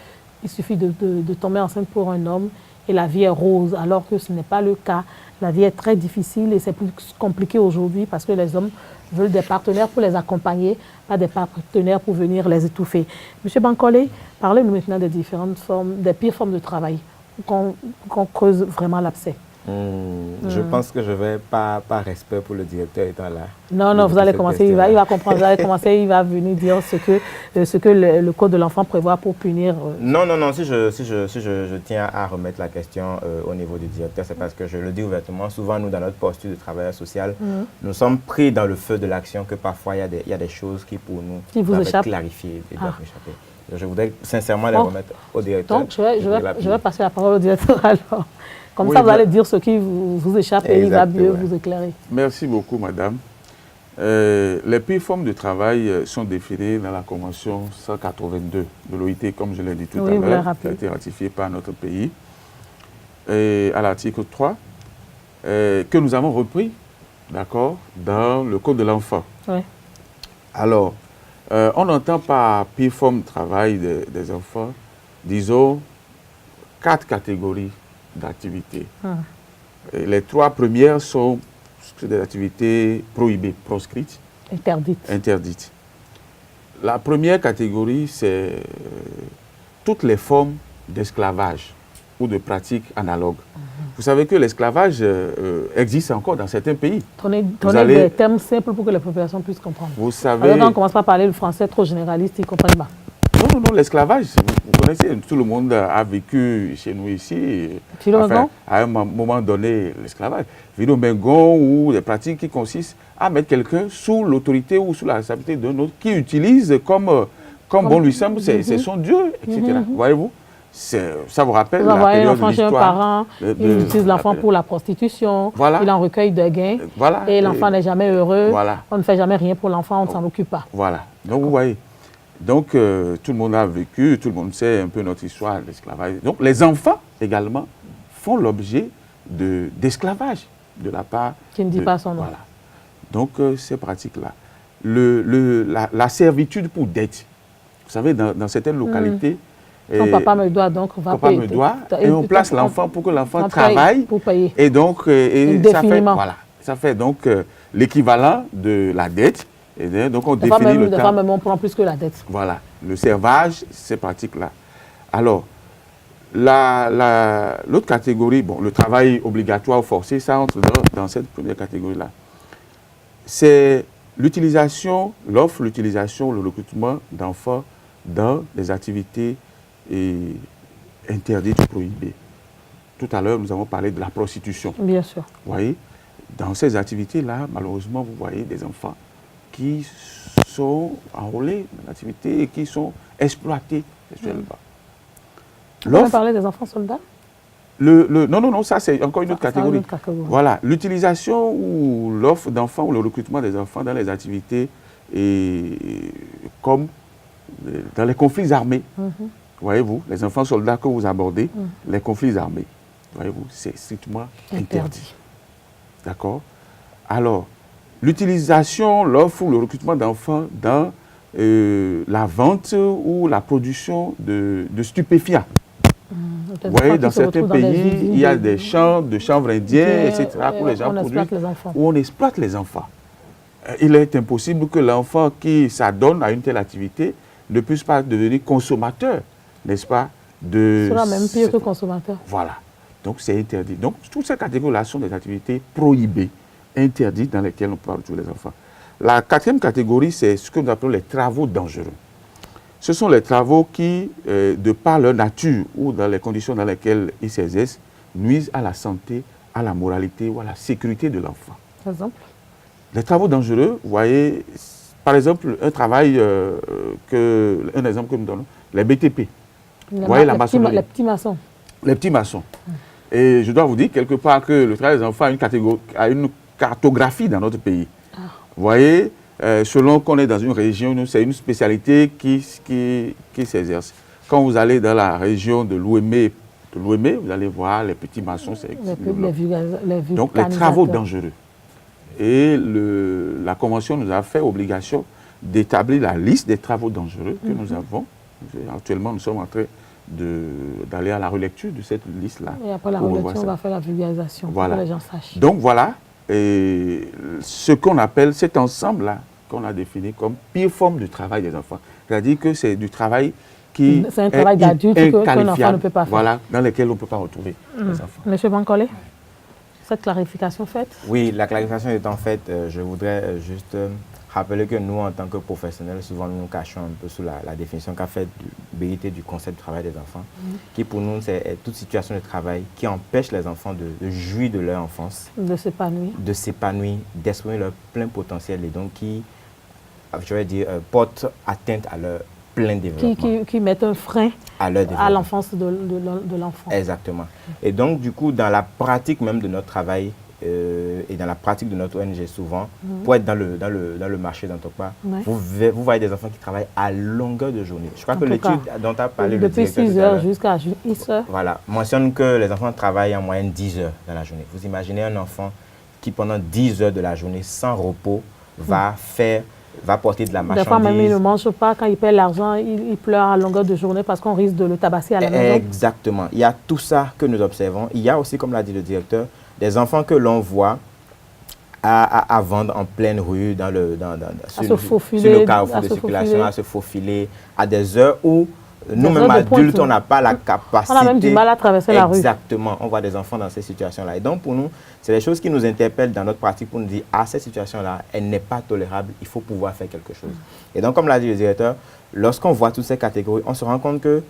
Speaker 1: suffit de tomber enceinte pour un homme et la vie est rose, alors que ce n'est pas le cas. La vie est très difficile et c'est plus compliqué aujourd'hui parce que les hommes veulent des partenaires pour les accompagner, pas des partenaires pour venir les étouffer. Monsieur Bankole, parlez-nous maintenant des différentes formes, des pires formes de travail, qu'on creuse vraiment l'abcès.
Speaker 3: Je pense que je ne vais pas respect pour le directeur étant là.
Speaker 1: Non, vous allez commencer, il va comprendre, vous allez commencer, il va venir dire ce que le code de l'enfant prévoit pour punir.
Speaker 3: Non, si je tiens à remettre la question au niveau du directeur, c'est parce que je le dis ouvertement, souvent nous dans notre posture de travailleur social, nous sommes pris dans le feu de l'action que parfois il y a des choses qui pour nous doivent être clarifiées et doivent échapper. Je voudrais sincèrement les remettre au directeur.
Speaker 1: Donc je vais passer la parole au directeur alors. Comme ça, vous allez dire ce qui vous échappe et il va mieux vous éclairer.
Speaker 2: Merci beaucoup, madame. Les pires formes de travail sont définies dans la Convention 182 de l'OIT, comme je l'ai dit tout à l'heure, qui a été ratifiée par notre pays, et à l'article 3, que nous avons repris, d'accord, dans le Code de l'enfant.
Speaker 1: Oui.
Speaker 2: Alors, on entend par pire forme de travail des enfants, disons, 4 catégories d'activités. Les 3 premières sont des activités prohibées, proscrites. Interdites. La première catégorie, c'est toutes les formes d'esclavage ou de pratiques analogues. Vous savez que l'esclavage existe encore dans certains pays.
Speaker 1: Donnez des termes simples pour que les populations puissent comprendre.
Speaker 2: Vous savez...
Speaker 1: Alors, quand on commence pas à parler le français trop généraliste, ils ne comprennent pas.
Speaker 2: Non, l'esclavage, vous connaissez, tout le monde a vécu chez nous ici. Enfin, à un moment donné, l'esclavage. Vino-Bengon ou des pratiques qui consistent à mettre quelqu'un sous l'autorité ou sous la responsabilité d'un autre qui utilise comme bon lui semble, c'est son Dieu, etc. Voyez-vous, ça vous rappelle la période de l'histoire.
Speaker 1: Un parent, il utilise l'enfant pour la prostitution, il en recueille des gains, et l'enfant n'est jamais heureux, on ne fait jamais rien pour l'enfant, on ne s'en occupe pas.
Speaker 2: Voilà, donc vous voyez. Donc, tout le monde a vécu, tout le monde sait un peu notre histoire de l'esclavage. Donc, les enfants, également, font l'objet d'esclavage de la part...
Speaker 1: Qui ne dit pas son nom.
Speaker 2: Voilà. Donc, ces pratiques-là. La servitude pour dette. Vous savez, dans certaines localités...
Speaker 1: Quand papa me doit, donc on va payer.
Speaker 2: Papa me doit, et on place l'enfant pour que l'enfant travaille.
Speaker 1: Pour payer.
Speaker 2: Et donc, ça fait donc l'équivalent de la dette. Et donc, on définit le temps.
Speaker 1: Même on prend plus que la dette.
Speaker 2: Voilà, le servage, ces pratiques-là. Alors, l'autre catégorie, bon, le travail obligatoire ou forcé, ça entre dans cette première catégorie-là. C'est l'utilisation, le recrutement d'enfants dans des activités interdites ou prohibées. Tout à l'heure, nous avons parlé de la prostitution.
Speaker 1: Bien sûr.
Speaker 2: Vous voyez, dans ces activités-là, malheureusement, vous voyez des enfants qui sont enrôlés dans l'activité et qui sont exploités sexuellement.
Speaker 1: On peut parler des enfants soldats?
Speaker 2: Non, ça c'est encore une autre catégorie. Voilà, l'utilisation ou l'offre d'enfants ou le recrutement des enfants dans les activités comme dans les conflits armés. Voyez-vous, les enfants soldats que vous abordez, les conflits armés, voyez-vous, c'est strictement interdit. D'accord? Alors, l'utilisation, l'offre ou le recrutement d'enfants dans la vente ou la production de stupéfiants. Vous voyez, dans certains pays, il y a des champs de chanvre indiens, etc., où les gens produisent, où on exploite les enfants. Il est impossible que l'enfant qui s'adonne à une telle activité ne puisse pas devenir consommateur, n'est-ce pas?
Speaker 1: Ce sera même pire que consommateur.
Speaker 2: Voilà. Donc, c'est interdit. Donc, toutes ces catégories-là sont des activités prohibées, interdites, dans lesquelles on peut retrouver les enfants. La quatrième catégorie, c'est ce que nous appelons les travaux dangereux. Ce sont les travaux qui, de par leur nature ou dans les conditions dans lesquelles ils s'exercent, nuisent à la santé, à la moralité ou à la sécurité de l'enfant.
Speaker 1: Par exemple?
Speaker 2: Les travaux dangereux, vous voyez, par exemple, un travail, un exemple que nous donnons, les BTP. Vous voyez la maçonnerie.
Speaker 1: Les petits maçons.
Speaker 2: Les petits maçons. Et je dois vous dire quelque part que le travail des enfants a une cartographie dans notre pays. Vous voyez, selon qu'on est dans une région, c'est une spécialité qui s'exerce. Quand vous allez dans la région de l'Ouémé, vous allez voir les petits maçons. Donc les travaux dangereux. Et la Convention nous a fait obligation d'établir la liste des travaux dangereux que nous avons. Actuellement, nous sommes en train d'aller à la relecture de cette liste-là.
Speaker 1: Et après la relecture, on va faire la vulgarisation pour que les gens sachent.
Speaker 2: Donc voilà, et ce qu'on appelle cet ensemble-là, qu'on a défini comme pire forme de travail des enfants. C'est-à-dire que c'est du travail qui
Speaker 1: c'est un travail d'adulte qu'un enfant ne peut pas faire.
Speaker 2: Voilà, dans lequel on ne peut pas retrouver les enfants.
Speaker 1: Monsieur Bankole, cette clarification faite?
Speaker 3: Oui, la clarification étant faite, je voudrais juste rappeler que nous, en tant que professionnels, souvent nous nous cachons un peu sous la définition qu'a faite BIT du concept du travail des enfants, qui pour nous, c'est toute situation de travail qui empêche les enfants de jouir de leur enfance,
Speaker 1: de s'épanouir,
Speaker 3: d'exprimer leur plein potentiel et donc qui, je vais dire, porte atteinte à leur plein développement.
Speaker 1: Qui mettent un frein à l'enfance de l'enfant.
Speaker 3: Exactement. Et donc, du coup, dans la pratique même de notre travail, et dans la pratique de notre ONG souvent, pour être dans le marché d'Antokpa, vous voyez des enfants qui travaillent à longueur de journée. Je crois que l'étude dont tu as parlé,
Speaker 1: depuis 6 heures jusqu'à 10 heures.
Speaker 3: Voilà, mentionne que les enfants travaillent en moyenne 10 heures dans la journée. Vous imaginez un enfant qui, pendant 10 heures de la journée, sans repos, va porter de la marchandise.
Speaker 1: Des fois, même, il ne mange pas. Quand il perd l'argent, il pleure à longueur de journée parce qu'on risque de le tabasser à la maison.
Speaker 3: Exactement. Il y a tout ça que nous observons. Il y a aussi, comme l'a dit le directeur, des enfants que l'on voit à vendre en pleine rue, sur le carrefour de circulation, à se faufiler, à des heures où nous-mêmes adultes, on n'a pas la capacité.
Speaker 1: On a même du mal à traverser la rue.
Speaker 3: Exactement. On voit des enfants dans ces situations-là. Et donc, pour nous, c'est des choses qui nous interpellent dans notre pratique pour nous dire, cette situation-là, elle n'est pas tolérable, il faut pouvoir faire quelque chose. Et donc, comme l'a dit le directeur, lorsqu'on voit toutes ces catégories, on se rend compte que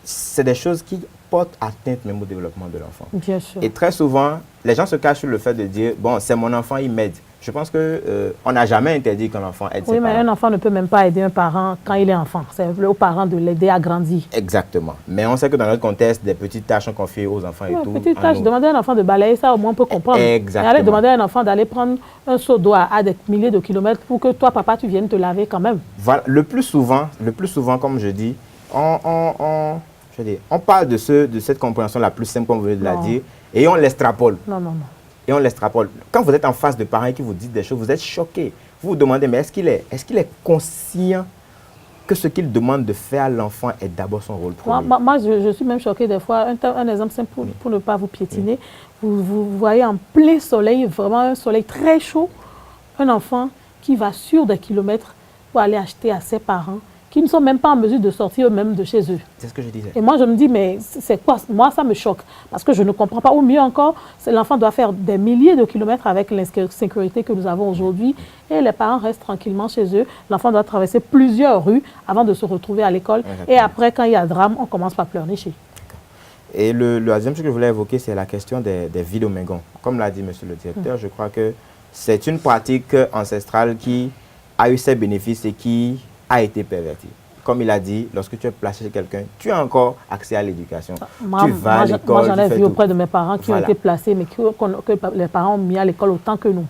Speaker 3: c'est des choses qui portent atteinte même au développement de l'enfant.
Speaker 1: Bien sûr.
Speaker 3: Et très souvent, les gens se cachent sur le fait de dire, bon, c'est mon enfant, il m'aide. Je pense qu'on n'a jamais interdit qu'un enfant aide ses parents.
Speaker 1: Oui, mais un enfant ne peut même pas aider un parent quand il est enfant. C'est aux parents de l'aider à grandir.
Speaker 3: Exactement. Mais on sait que dans notre contexte, des petites tâches sont confiées aux enfants et tout.
Speaker 1: Petites tâches, demander à un enfant de balayer, ça au moins on peut comprendre.
Speaker 3: Exactement.
Speaker 1: Et aller demander à un enfant d'aller prendre un seau d'eau à des milliers de kilomètres pour que toi, papa, tu viennes te laver quand même.
Speaker 3: Voilà. Le plus souvent, comme je dis, on parle de cette compréhension la plus simple, comme vous venez de la dire, et on l'extrapole.
Speaker 1: Non.
Speaker 3: Et on l'extrapole. Quand vous êtes en face de parents qui vous disent des choses, vous êtes choqué. Vous vous demandez, mais est-ce qu'il est conscient que ce qu'il demande de faire à l'enfant est d'abord son rôle premier?
Speaker 1: Moi, je suis même choquée des fois. Un exemple simple pour ne pas vous piétiner. Vous voyez en plein soleil, vraiment un soleil très chaud, un enfant qui va sur des kilomètres pour aller acheter à ses parents, qui ne sont même pas en mesure de sortir eux-mêmes de chez eux.
Speaker 3: C'est ce que je disais.
Speaker 1: Et moi, je me dis, mais c'est quoi? Moi, ça me choque. Parce que je ne comprends pas. Ou mieux encore, l'enfant doit faire des milliers de kilomètres avec l'insécurité que nous avons aujourd'hui. Et les parents restent tranquillement chez eux. L'enfant doit traverser plusieurs rues avant de se retrouver à l'école. Et après, quand il y a drame, on commence par pleurnicher.
Speaker 3: Et le deuxième chose que je voulais évoquer, c'est la question des vidomégons. Comme l'a dit monsieur le directeur, je crois que c'est une pratique ancestrale qui a eu ses bénéfices et qui a été perverti. Comme il a dit, lorsque tu es placé chez quelqu'un, tu as encore accès à l'éducation. Tu vas à l'école.
Speaker 1: Moi, j'en ai vu auprès de mes parents qui ont été placés, mais que les parents ont mis à l'école autant que nous.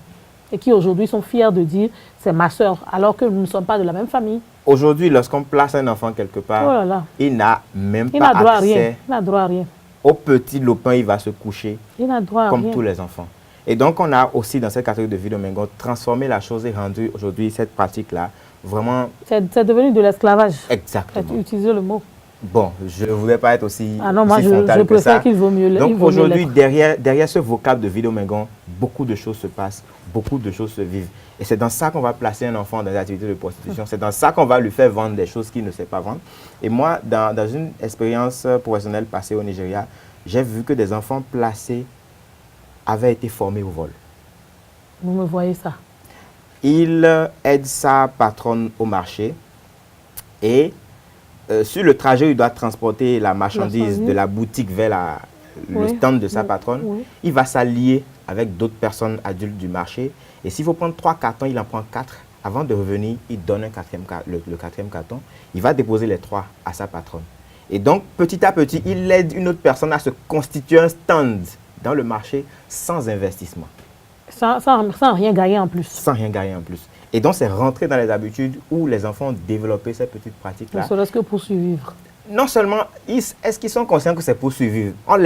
Speaker 1: Et qui aujourd'hui sont fiers de dire, c'est ma soeur, alors que nous ne sommes pas de la même famille.
Speaker 3: Aujourd'hui, lorsqu'on place un enfant quelque part, il n'a même pas accès.
Speaker 1: Il n'a droit à rien.
Speaker 3: Au petit lopin, il va se coucher.
Speaker 1: Il n'a droit à
Speaker 3: comme
Speaker 1: rien.
Speaker 3: Tous les enfants. Et donc, on a aussi, dans cette catégorie de vidéomengon, transformé la chose et rendu aujourd'hui cette pratique-là vraiment...
Speaker 1: C'est devenu de l'esclavage.
Speaker 3: Exactement.
Speaker 1: Utiliser le mot.
Speaker 3: Bon, je ne voulais pas être aussi,
Speaker 1: ah non, moi
Speaker 3: aussi
Speaker 1: je préfère qu'il vaut mieux.
Speaker 3: Donc aujourd'hui, derrière ce vocable de vidéomengon, beaucoup de choses se passent, beaucoup de choses se vivent. Et c'est dans ça qu'on va placer un enfant dans des activités de prostitution. C'est dans ça qu'on va lui faire vendre des choses qu'il ne sait pas vendre. Et moi, dans une expérience professionnelle passée au Nigeria, j'ai vu que des enfants placés avaient été formés au vol.
Speaker 1: Vous me voyez ça?
Speaker 3: Il aide sa patronne au marché et sur le trajet où il doit transporter la marchandise de la boutique vers le stand de sa patronne, il va s'allier avec d'autres personnes adultes du marché. Et s'il faut prendre 3 cartons, il en prend 4. Avant de revenir, il donne le quatrième carton. Il va déposer les 3 à sa patronne. Et donc, petit à petit, il aide une autre personne à se constituer un stand dans le marché sans investissement.
Speaker 1: Sans rien gagner en plus.
Speaker 3: Sans rien gagner en plus. Et donc, c'est rentrer dans les habitudes où les enfants ont développé ces petites pratiques-là.
Speaker 1: Ne serait-ce que pour survivre.
Speaker 3: Non seulement, est-ce qu'ils sont conscients que c'est pour survivre? On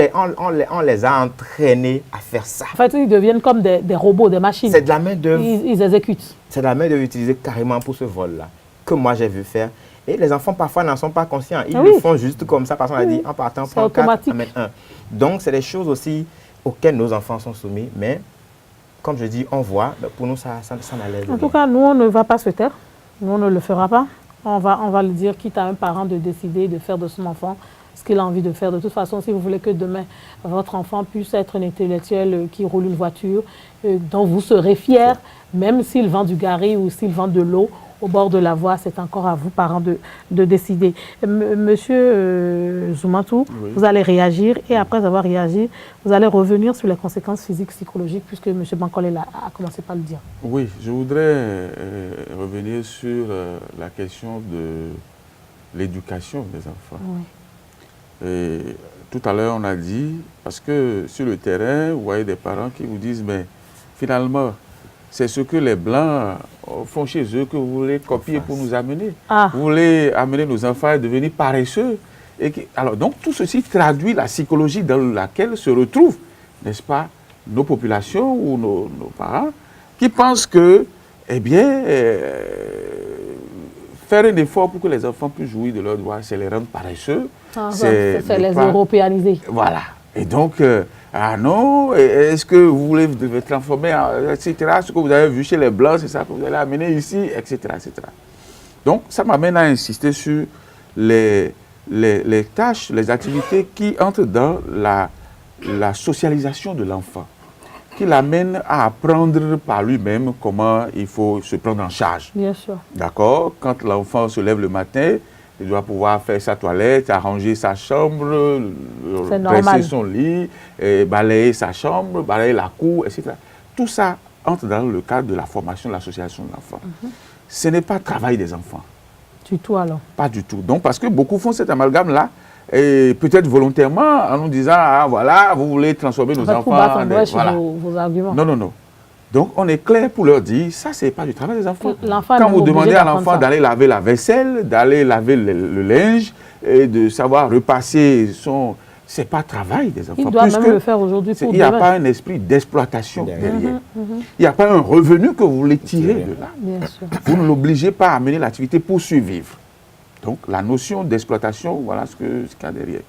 Speaker 3: les a entraînés à faire ça.
Speaker 1: En fait, ils deviennent comme des robots, des machines.
Speaker 3: C'est de la main-d'œuvre.
Speaker 1: Ils exécutent.
Speaker 3: C'est de la main-d'œuvre utilisée carrément pour ce vol-là, que moi j'ai vu faire. Et les enfants, parfois, n'en sont pas conscients. Ils le font juste comme ça, parce qu'on a dit, en partant, on prend 4, on met 1. Donc, c'est des choses aussi auxquelles nos enfants sont soumis, mais... Comme je dis, on voit, pour nous, ça n'allait pas.
Speaker 1: En tout cas, nous, on ne va pas se taire. Nous, on ne le fera pas. On va le dire, quitte à un parent de décider de faire de son enfant ce qu'il a envie de faire. De toute façon, si vous voulez que demain, votre enfant puisse être un intellectuel qui roule une voiture, dont vous serez fiers, même s'il vend du gari ou s'il vend de l'eau au bord de la voie, c'est encore à vous, parents, de décider. Monsieur Zoumantou, vous allez réagir et après avoir réagi, vous allez revenir sur les conséquences physiques, psychologiques, puisque M. Bancolé a commencé par le dire.
Speaker 2: Oui, je voudrais revenir sur la question de l'éducation des enfants. Oui. Et tout à l'heure, on a dit, parce que sur le terrain, vous voyez des parents qui vous disent, mais finalement, c'est ce que les Blancs font chez eux que vous voulez copier pour nous amener. Vous voulez amener nos enfants à devenir paresseux. Alors, donc, tout ceci traduit la psychologie dans laquelle se retrouvent, n'est-ce pas, nos populations ou nos parents, qui pensent que, eh bien, faire un effort pour que les enfants puissent jouir de leurs droits, c'est les rendre paresseux.
Speaker 1: C'est les européaniser.
Speaker 2: Voilà. Et donc, ah non, est-ce que vous voulez transformer, etc. Ce que vous avez vu chez les Blancs, c'est ça que vous allez amener ici, etc. etc. Donc, ça m'amène à insister sur les tâches, les activités qui entrent dans la socialisation de l'enfant, qui l'amènent à apprendre par lui-même comment il faut se prendre en charge.
Speaker 1: Bien sûr.
Speaker 2: D'accord? Quand l'enfant se lève le matin, il doit pouvoir faire sa toilette, arranger sa chambre, dresser son lit, balayer sa chambre, balayer la cour, etc. Tout ça entre dans le cadre de la formation de l'association de l'enfant. Ce n'est pas le travail des enfants.
Speaker 1: Du tout alors? Pas
Speaker 2: du tout. Donc, parce que beaucoup font cet amalgame-là, et peut-être volontairement, en nous disant, ah voilà, vous voulez transformer nos enfants en...
Speaker 1: Voilà. Vos arguments.
Speaker 2: Non, non, non. Donc, on est clair pour leur dire, ça, ce n'est pas du travail des enfants. Quand vous demandez à l'enfant d'aller laver la vaisselle, d'aller laver le linge, et de savoir repasser son... Ce n'est pas le travail des enfants.
Speaker 1: Il doit même le faire aujourd'hui pour
Speaker 2: il n'y a pas un esprit d'exploitation derrière. Il n'y a pas un revenu que vous voulez tirer de là.
Speaker 1: Bien sûr.
Speaker 2: Vous ne l'obligez pas à mener l'activité pour survivre. Donc, la notion d'exploitation, voilà ce qu'il y a derrière.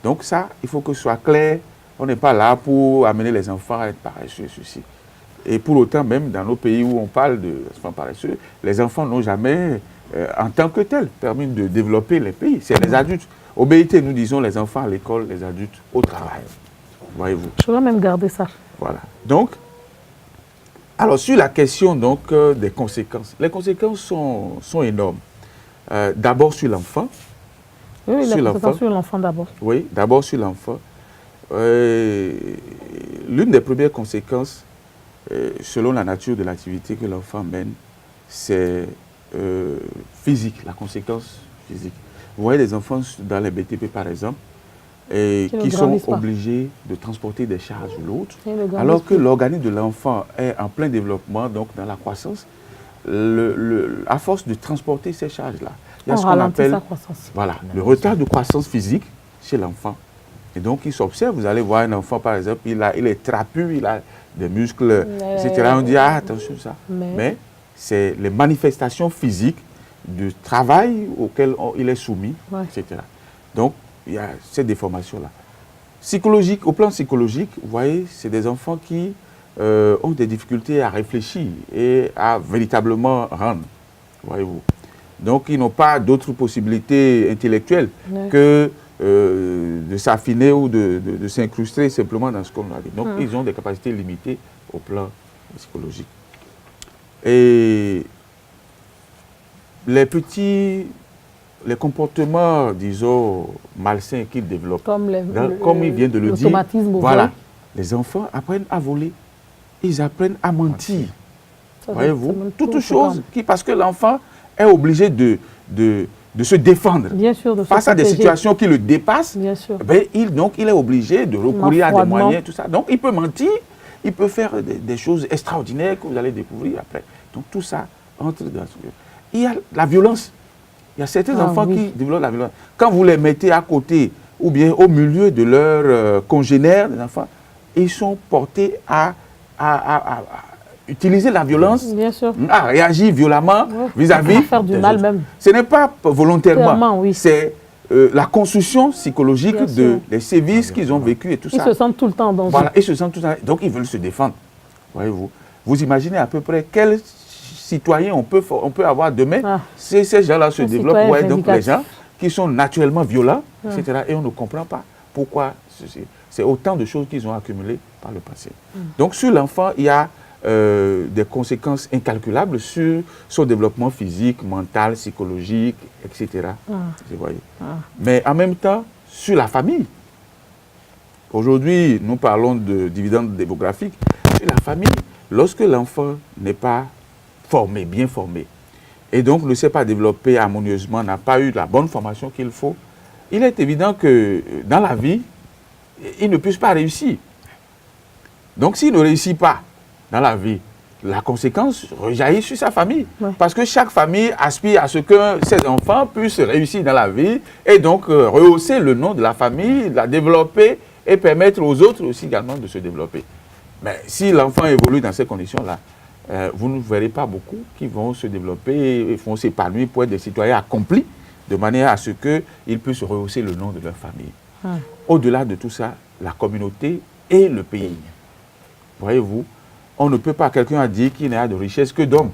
Speaker 2: Donc, ça, il faut que ce soit clair. On n'est pas là pour amener les enfants à être paresseux, ceci. Et pour autant, même dans nos pays où on parle d'enfants paresseux, les enfants n'ont jamais, en tant que tels, permis de développer les pays. C'est les adultes. Au BIT, nous disons les enfants à l'école, les adultes au travail. Voyez-vous.
Speaker 1: Je vais même garder ça.
Speaker 2: Voilà. Donc, alors sur la question donc, des conséquences, les conséquences sont énormes. D'abord sur l'enfant.
Speaker 1: Oui, les conséquences sur l'enfant d'abord.
Speaker 2: Oui, d'abord sur l'enfant. L'une des premières conséquences, selon la nature de l'activité que l'enfant mène, c'est physique, la conséquence physique. Vous voyez des enfants dans les BTP par exemple, qui sont obligés de transporter des charges lourdes, alors que l'organisme de l'enfant est en plein développement, donc dans la croissance, à force de transporter ces charges-là, il y a ce qu'on appelle le retard de croissance physique chez l'enfant. Et donc, il s'observe, vous allez voir un enfant, par exemple, il est trapu, il a des muscles, etc. On dit, ah, attention ça. Mais c'est les manifestations physiques du travail auquel il est soumis, etc. Donc, il y a cette déformation-là. Psychologique, au plan psychologique, vous voyez, c'est des enfants qui ont des difficultés à réfléchir et à véritablement rendre, voyez-vous. Donc, ils n'ont pas d'autres possibilités intellectuelles que de s'affiner ou de s'incruster simplement dans ce qu'on a dit. Donc, ils ont des capacités limitées au plan psychologique. Et les comportements, disons, malsains qu'ils développent, comme il vient de le dire, voilà, les enfants apprennent à voler, ils apprennent à mentir. Voyez-vous, toutes choses parce que l'enfant est obligé de se défendre face à des situations qui le dépassent. Ben, il est obligé de recourir à des moyens, tout ça. Donc, il peut mentir, il peut faire des choses extraordinaires que vous allez découvrir après. Donc, tout ça entre dans ce... Il y a la violence. Il y a certains enfants qui développent la violence. Quand vous les mettez à côté ou bien au milieu de leurs congénères, les enfants, ils sont portés à utiliser la violence, à réagir violemment vis-à-vis
Speaker 1: faire du mal même.
Speaker 2: Ce n'est pas volontairement, c'est la construction psychologique des sévices qu'ils ont vécus et tout ça.
Speaker 1: Ils se sentent tout le temps dans
Speaker 2: ils se sentent tout le temps. Donc ils veulent se défendre. Voyez-vous. Vous imaginez à peu près quels citoyens on peut avoir demain si ces gens-là se développent. Donc les gens qui sont naturellement violents, etc. Et on ne comprend pas pourquoi ceci. C'est autant de choses qu'ils ont accumulées par le passé. Donc sur l'enfant, il y a des conséquences incalculables sur son développement physique, mental, psychologique, etc. Vous voyez. Mais en même temps, sur la famille. Aujourd'hui, nous parlons de dividendes démographiques. Sur la famille, lorsque l'enfant n'est pas formé, bien formé, et donc ne s'est pas développé harmonieusement, n'a pas eu la bonne formation qu'il faut, il est évident que dans la vie, il ne puisse pas réussir. Donc s'il ne réussit pas dans la vie, la conséquence rejaillit sur sa famille. Parce que chaque famille aspire à ce que ses enfants puissent réussir dans la vie et donc rehausser le nom de la famille, la développer et permettre aux autres aussi également de se développer. Mais si l'enfant évolue dans ces conditions-là, vous ne verrez pas beaucoup qui vont se développer et vont s'épanouir pour être des citoyens accomplis de manière à ce qu'ils puissent rehausser le nom de leur famille. Au-delà de tout ça, la communauté et le pays. Voyez-vous, on ne peut pas, quelqu'un a dit qu'il n'y a de richesse que d'hommes.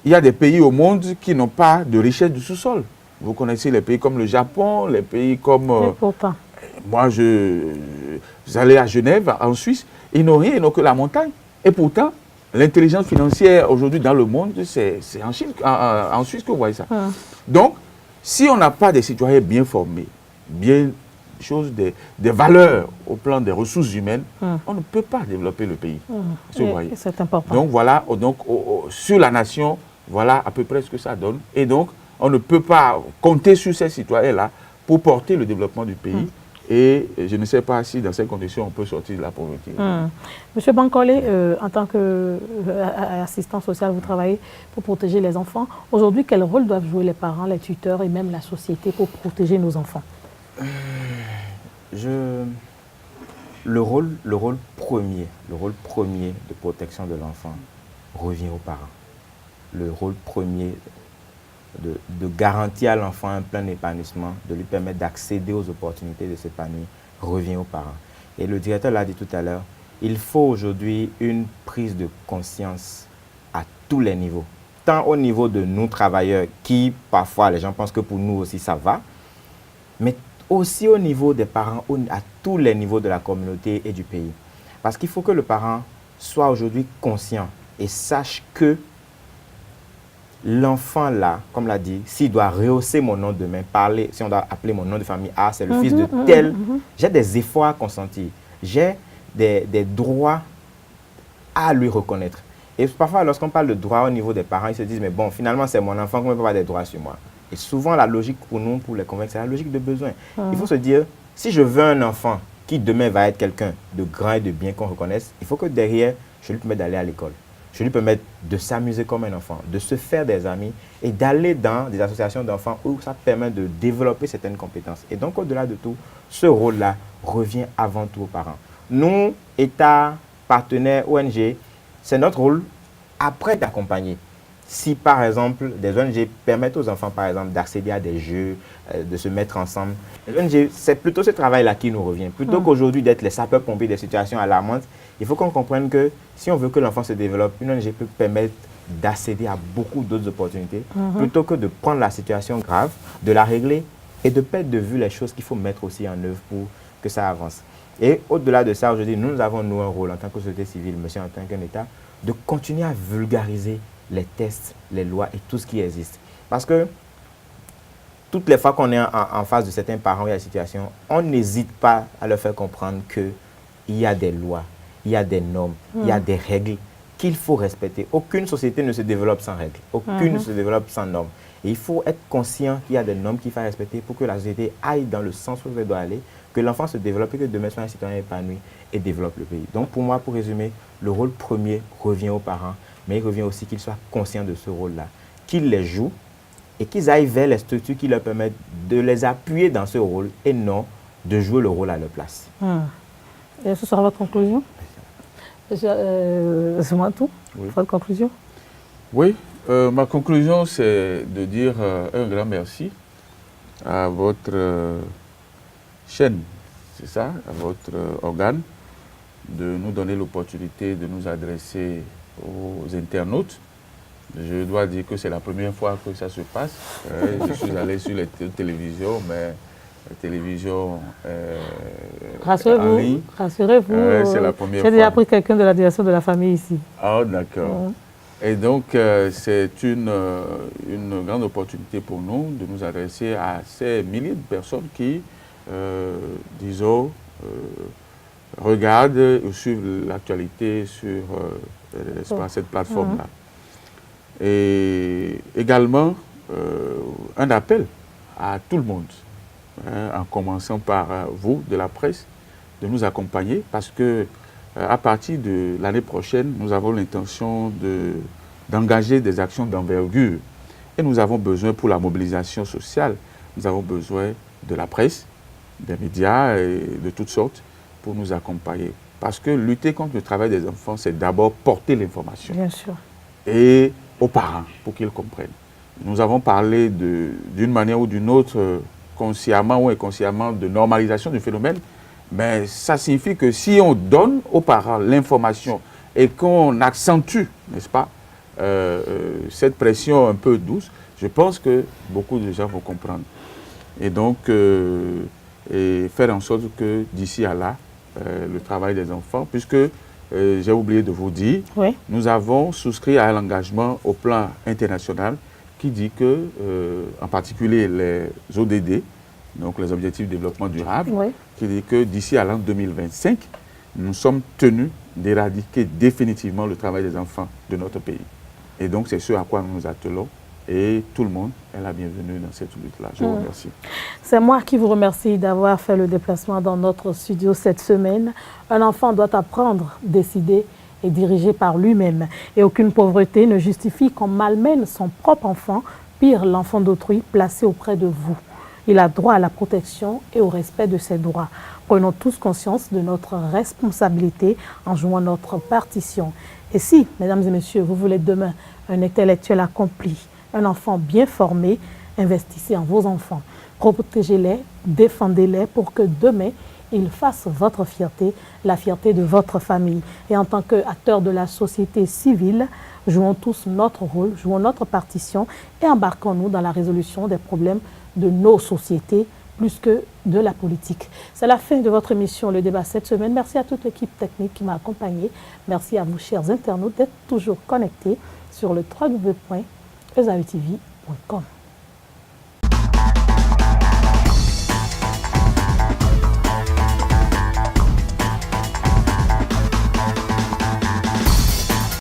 Speaker 2: Il y a des pays au monde qui n'ont pas de richesse du sous-sol. Vous connaissez les pays comme le Japon, les pays comme... moi, j'allais à Genève, en Suisse, ils n'ont rien, ils n'ont que la montagne. Et pourtant, l'intelligence financière aujourd'hui dans le monde, c'est en Chine, en Suisse que vous voyez ça. Donc, si on n'a pas des citoyens bien formés, des valeurs au plan des ressources humaines, on ne peut pas développer le pays.
Speaker 1: C'est important.
Speaker 2: Donc voilà, sur la nation, voilà à peu près ce que ça donne. Et donc, on ne peut pas compter sur ces citoyens-là pour porter le développement du pays. Et je ne sais pas si dans ces conditions, on peut sortir de la pauvreté.
Speaker 1: Monsieur Bankole, en tant qu'assistant social, vous travaillez pour protéger les enfants. Aujourd'hui, quel rôle doivent jouer les parents, les tuteurs et même la société pour protéger nos enfants?
Speaker 3: Le rôle premier de protection de l'enfant revient aux parents. Le rôle premier de garantir à l'enfant un plein épanouissement, de lui permettre d'accéder aux opportunités de s'épanouir, revient aux parents. Et le directeur l'a dit tout à l'heure, il faut aujourd'hui une prise de conscience à tous les niveaux. Tant au niveau de nous travailleurs, qui parfois les gens pensent que pour nous aussi ça va, mais aussi au niveau des parents, à tous les niveaux de la communauté et du pays. Parce qu'il faut que le parent soit aujourd'hui conscient et sache que l'enfant là, comme l'a dit, s'il doit rehausser mon nom demain, parler, si on doit appeler mon nom de famille, c'est le fils de tel, j'ai des efforts à consentir, j'ai des droits à lui reconnaître. Et parfois, lorsqu'on parle de droits au niveau des parents, ils se disent, mais bon, finalement, c'est mon enfant, comment il peut avoir des droits sur moi? Et souvent, la logique pour nous, pour les convaincre, c'est la logique de besoin. Il faut se dire, si je veux un enfant qui demain va être quelqu'un de grand et de bien qu'on reconnaisse, il faut que derrière, je lui permette d'aller à l'école. Je lui permette de s'amuser comme un enfant, de se faire des amis et d'aller dans des associations d'enfants où ça permet de développer certaines compétences. Et donc, au-delà de tout, ce rôle-là revient avant tout aux parents. Nous, État, partenaires, ONG, c'est notre rôle après d'accompagner. Si par exemple des ONG permettent aux enfants par exemple d'accéder à des jeux, de se mettre ensemble, les ONG, c'est plutôt ce travail-là qui nous revient. Plutôt qu'aujourd'hui d'être les sapeurs-pompiers des situations alarmantes, il faut qu'on comprenne que si on veut que l'enfant se développe, une ONG peut permettre d'accéder à beaucoup d'autres opportunités, plutôt que de prendre la situation grave, de la régler et de perdre de vue les choses qu'il faut mettre aussi en œuvre pour que ça avance. Et au-delà de ça, aujourd'hui, nous avons un rôle en tant que société civile, monsieur en tant qu'un État, de continuer à vulgariser les tests, les lois et tout ce qui existe. Parce que toutes les fois qu'on est en face de certains parents et de la situation, on n'hésite pas à leur faire comprendre qu'il y a des lois, il y a des normes, il y a des règles qu'il faut respecter. Aucune société ne se développe sans règles, aucune ne se développe sans normes. Et il faut être conscient qu'il y a des normes qu'il faut respecter pour que la société aille dans le sens où elle doit aller, que l'enfant se développe et que demain soit un citoyen épanoui et développe le pays. Donc pour moi, pour résumer, le rôle premier revient aux parents, mais il revient aussi qu'ils soient conscients de ce rôle-là, qu'ils les jouent et qu'ils aillent vers les structures qui leur permettent de les appuyer dans ce rôle et non de jouer le rôle à leur place.
Speaker 1: Et ce sera votre conclusion? C'est moi tout? Votre conclusion?
Speaker 2: Oui, ma conclusion, c'est de dire un grand merci à votre chaîne, c'est ça, à votre organe, de nous donner l'opportunité de nous adresser aux internautes. Je dois dire que c'est la première fois que ça se passe. Je suis allé sur les télévisions, mais la télévision en ligne.
Speaker 1: Rassurez-vous,
Speaker 2: c'est la première fois.
Speaker 1: J'ai déjà pris quelqu'un de la direction de la famille ici.
Speaker 2: Ah, d'accord. Et donc, c'est une grande opportunité pour nous de nous adresser à ces milliers de personnes qui, disons, regardent ou suivent l'actualité sur cette plateforme-là. Et également, un appel à tout le monde, en commençant par vous, de la presse, de nous accompagner parce que à partir de l'année prochaine, nous avons l'intention d'engager des actions d'envergure. Et nous avons besoin, pour la mobilisation sociale, nous avons besoin de la presse, des médias et de toutes sortes pour nous accompagner. Parce que lutter contre le travail des enfants, c'est d'abord porter l'information.
Speaker 1: Bien sûr.
Speaker 2: Et aux parents, pour qu'ils comprennent. Nous avons parlé d'une manière ou d'une autre, consciemment ou inconsciemment, de normalisation du phénomène. Mais ça signifie que si on donne aux parents l'information et qu'on accentue, n'est-ce pas, cette pression un peu douce, je pense que beaucoup de gens vont comprendre. Et donc, et faire en sorte que d'ici à là, le travail des enfants, puisque j'ai oublié de vous dire, nous avons souscrit à un engagement au plan international qui dit que, en particulier les ODD, donc les objectifs de développement durable, qui dit que d'ici à l'an 2025, nous sommes tenus d'éradiquer définitivement le travail des enfants de notre pays. Et donc, c'est ce à quoi nous nous attelons. Et tout le monde est la bienvenue dans cette lutte-là. Je vous remercie.
Speaker 1: C'est moi qui vous remercie d'avoir fait le déplacement dans notre studio cette semaine. Un enfant doit apprendre, décider et diriger par lui-même. Et aucune pauvreté ne justifie qu'on malmène son propre enfant, pire l'enfant d'autrui placé auprès de vous. Il a droit à la protection et au respect de ses droits. Prenons tous conscience de notre responsabilité en jouant notre partition. Et si, mesdames et messieurs, vous voulez demain un intellectuel accompli, un enfant bien formé, investissez en vos enfants. Protégez-les, défendez-les pour que demain, ils fassent votre fierté, la fierté de votre famille. Et en tant qu'acteurs de la société civile, jouons tous notre rôle, jouons notre partition et embarquons-nous dans la résolution des problèmes de nos sociétés plus que de la politique. C'est la fin de votre émission Le Débat cette semaine. Merci à toute l'équipe technique qui m'a accompagné. Merci à vous, chers internautes, d'être toujours connectés sur le www.ezautv.com.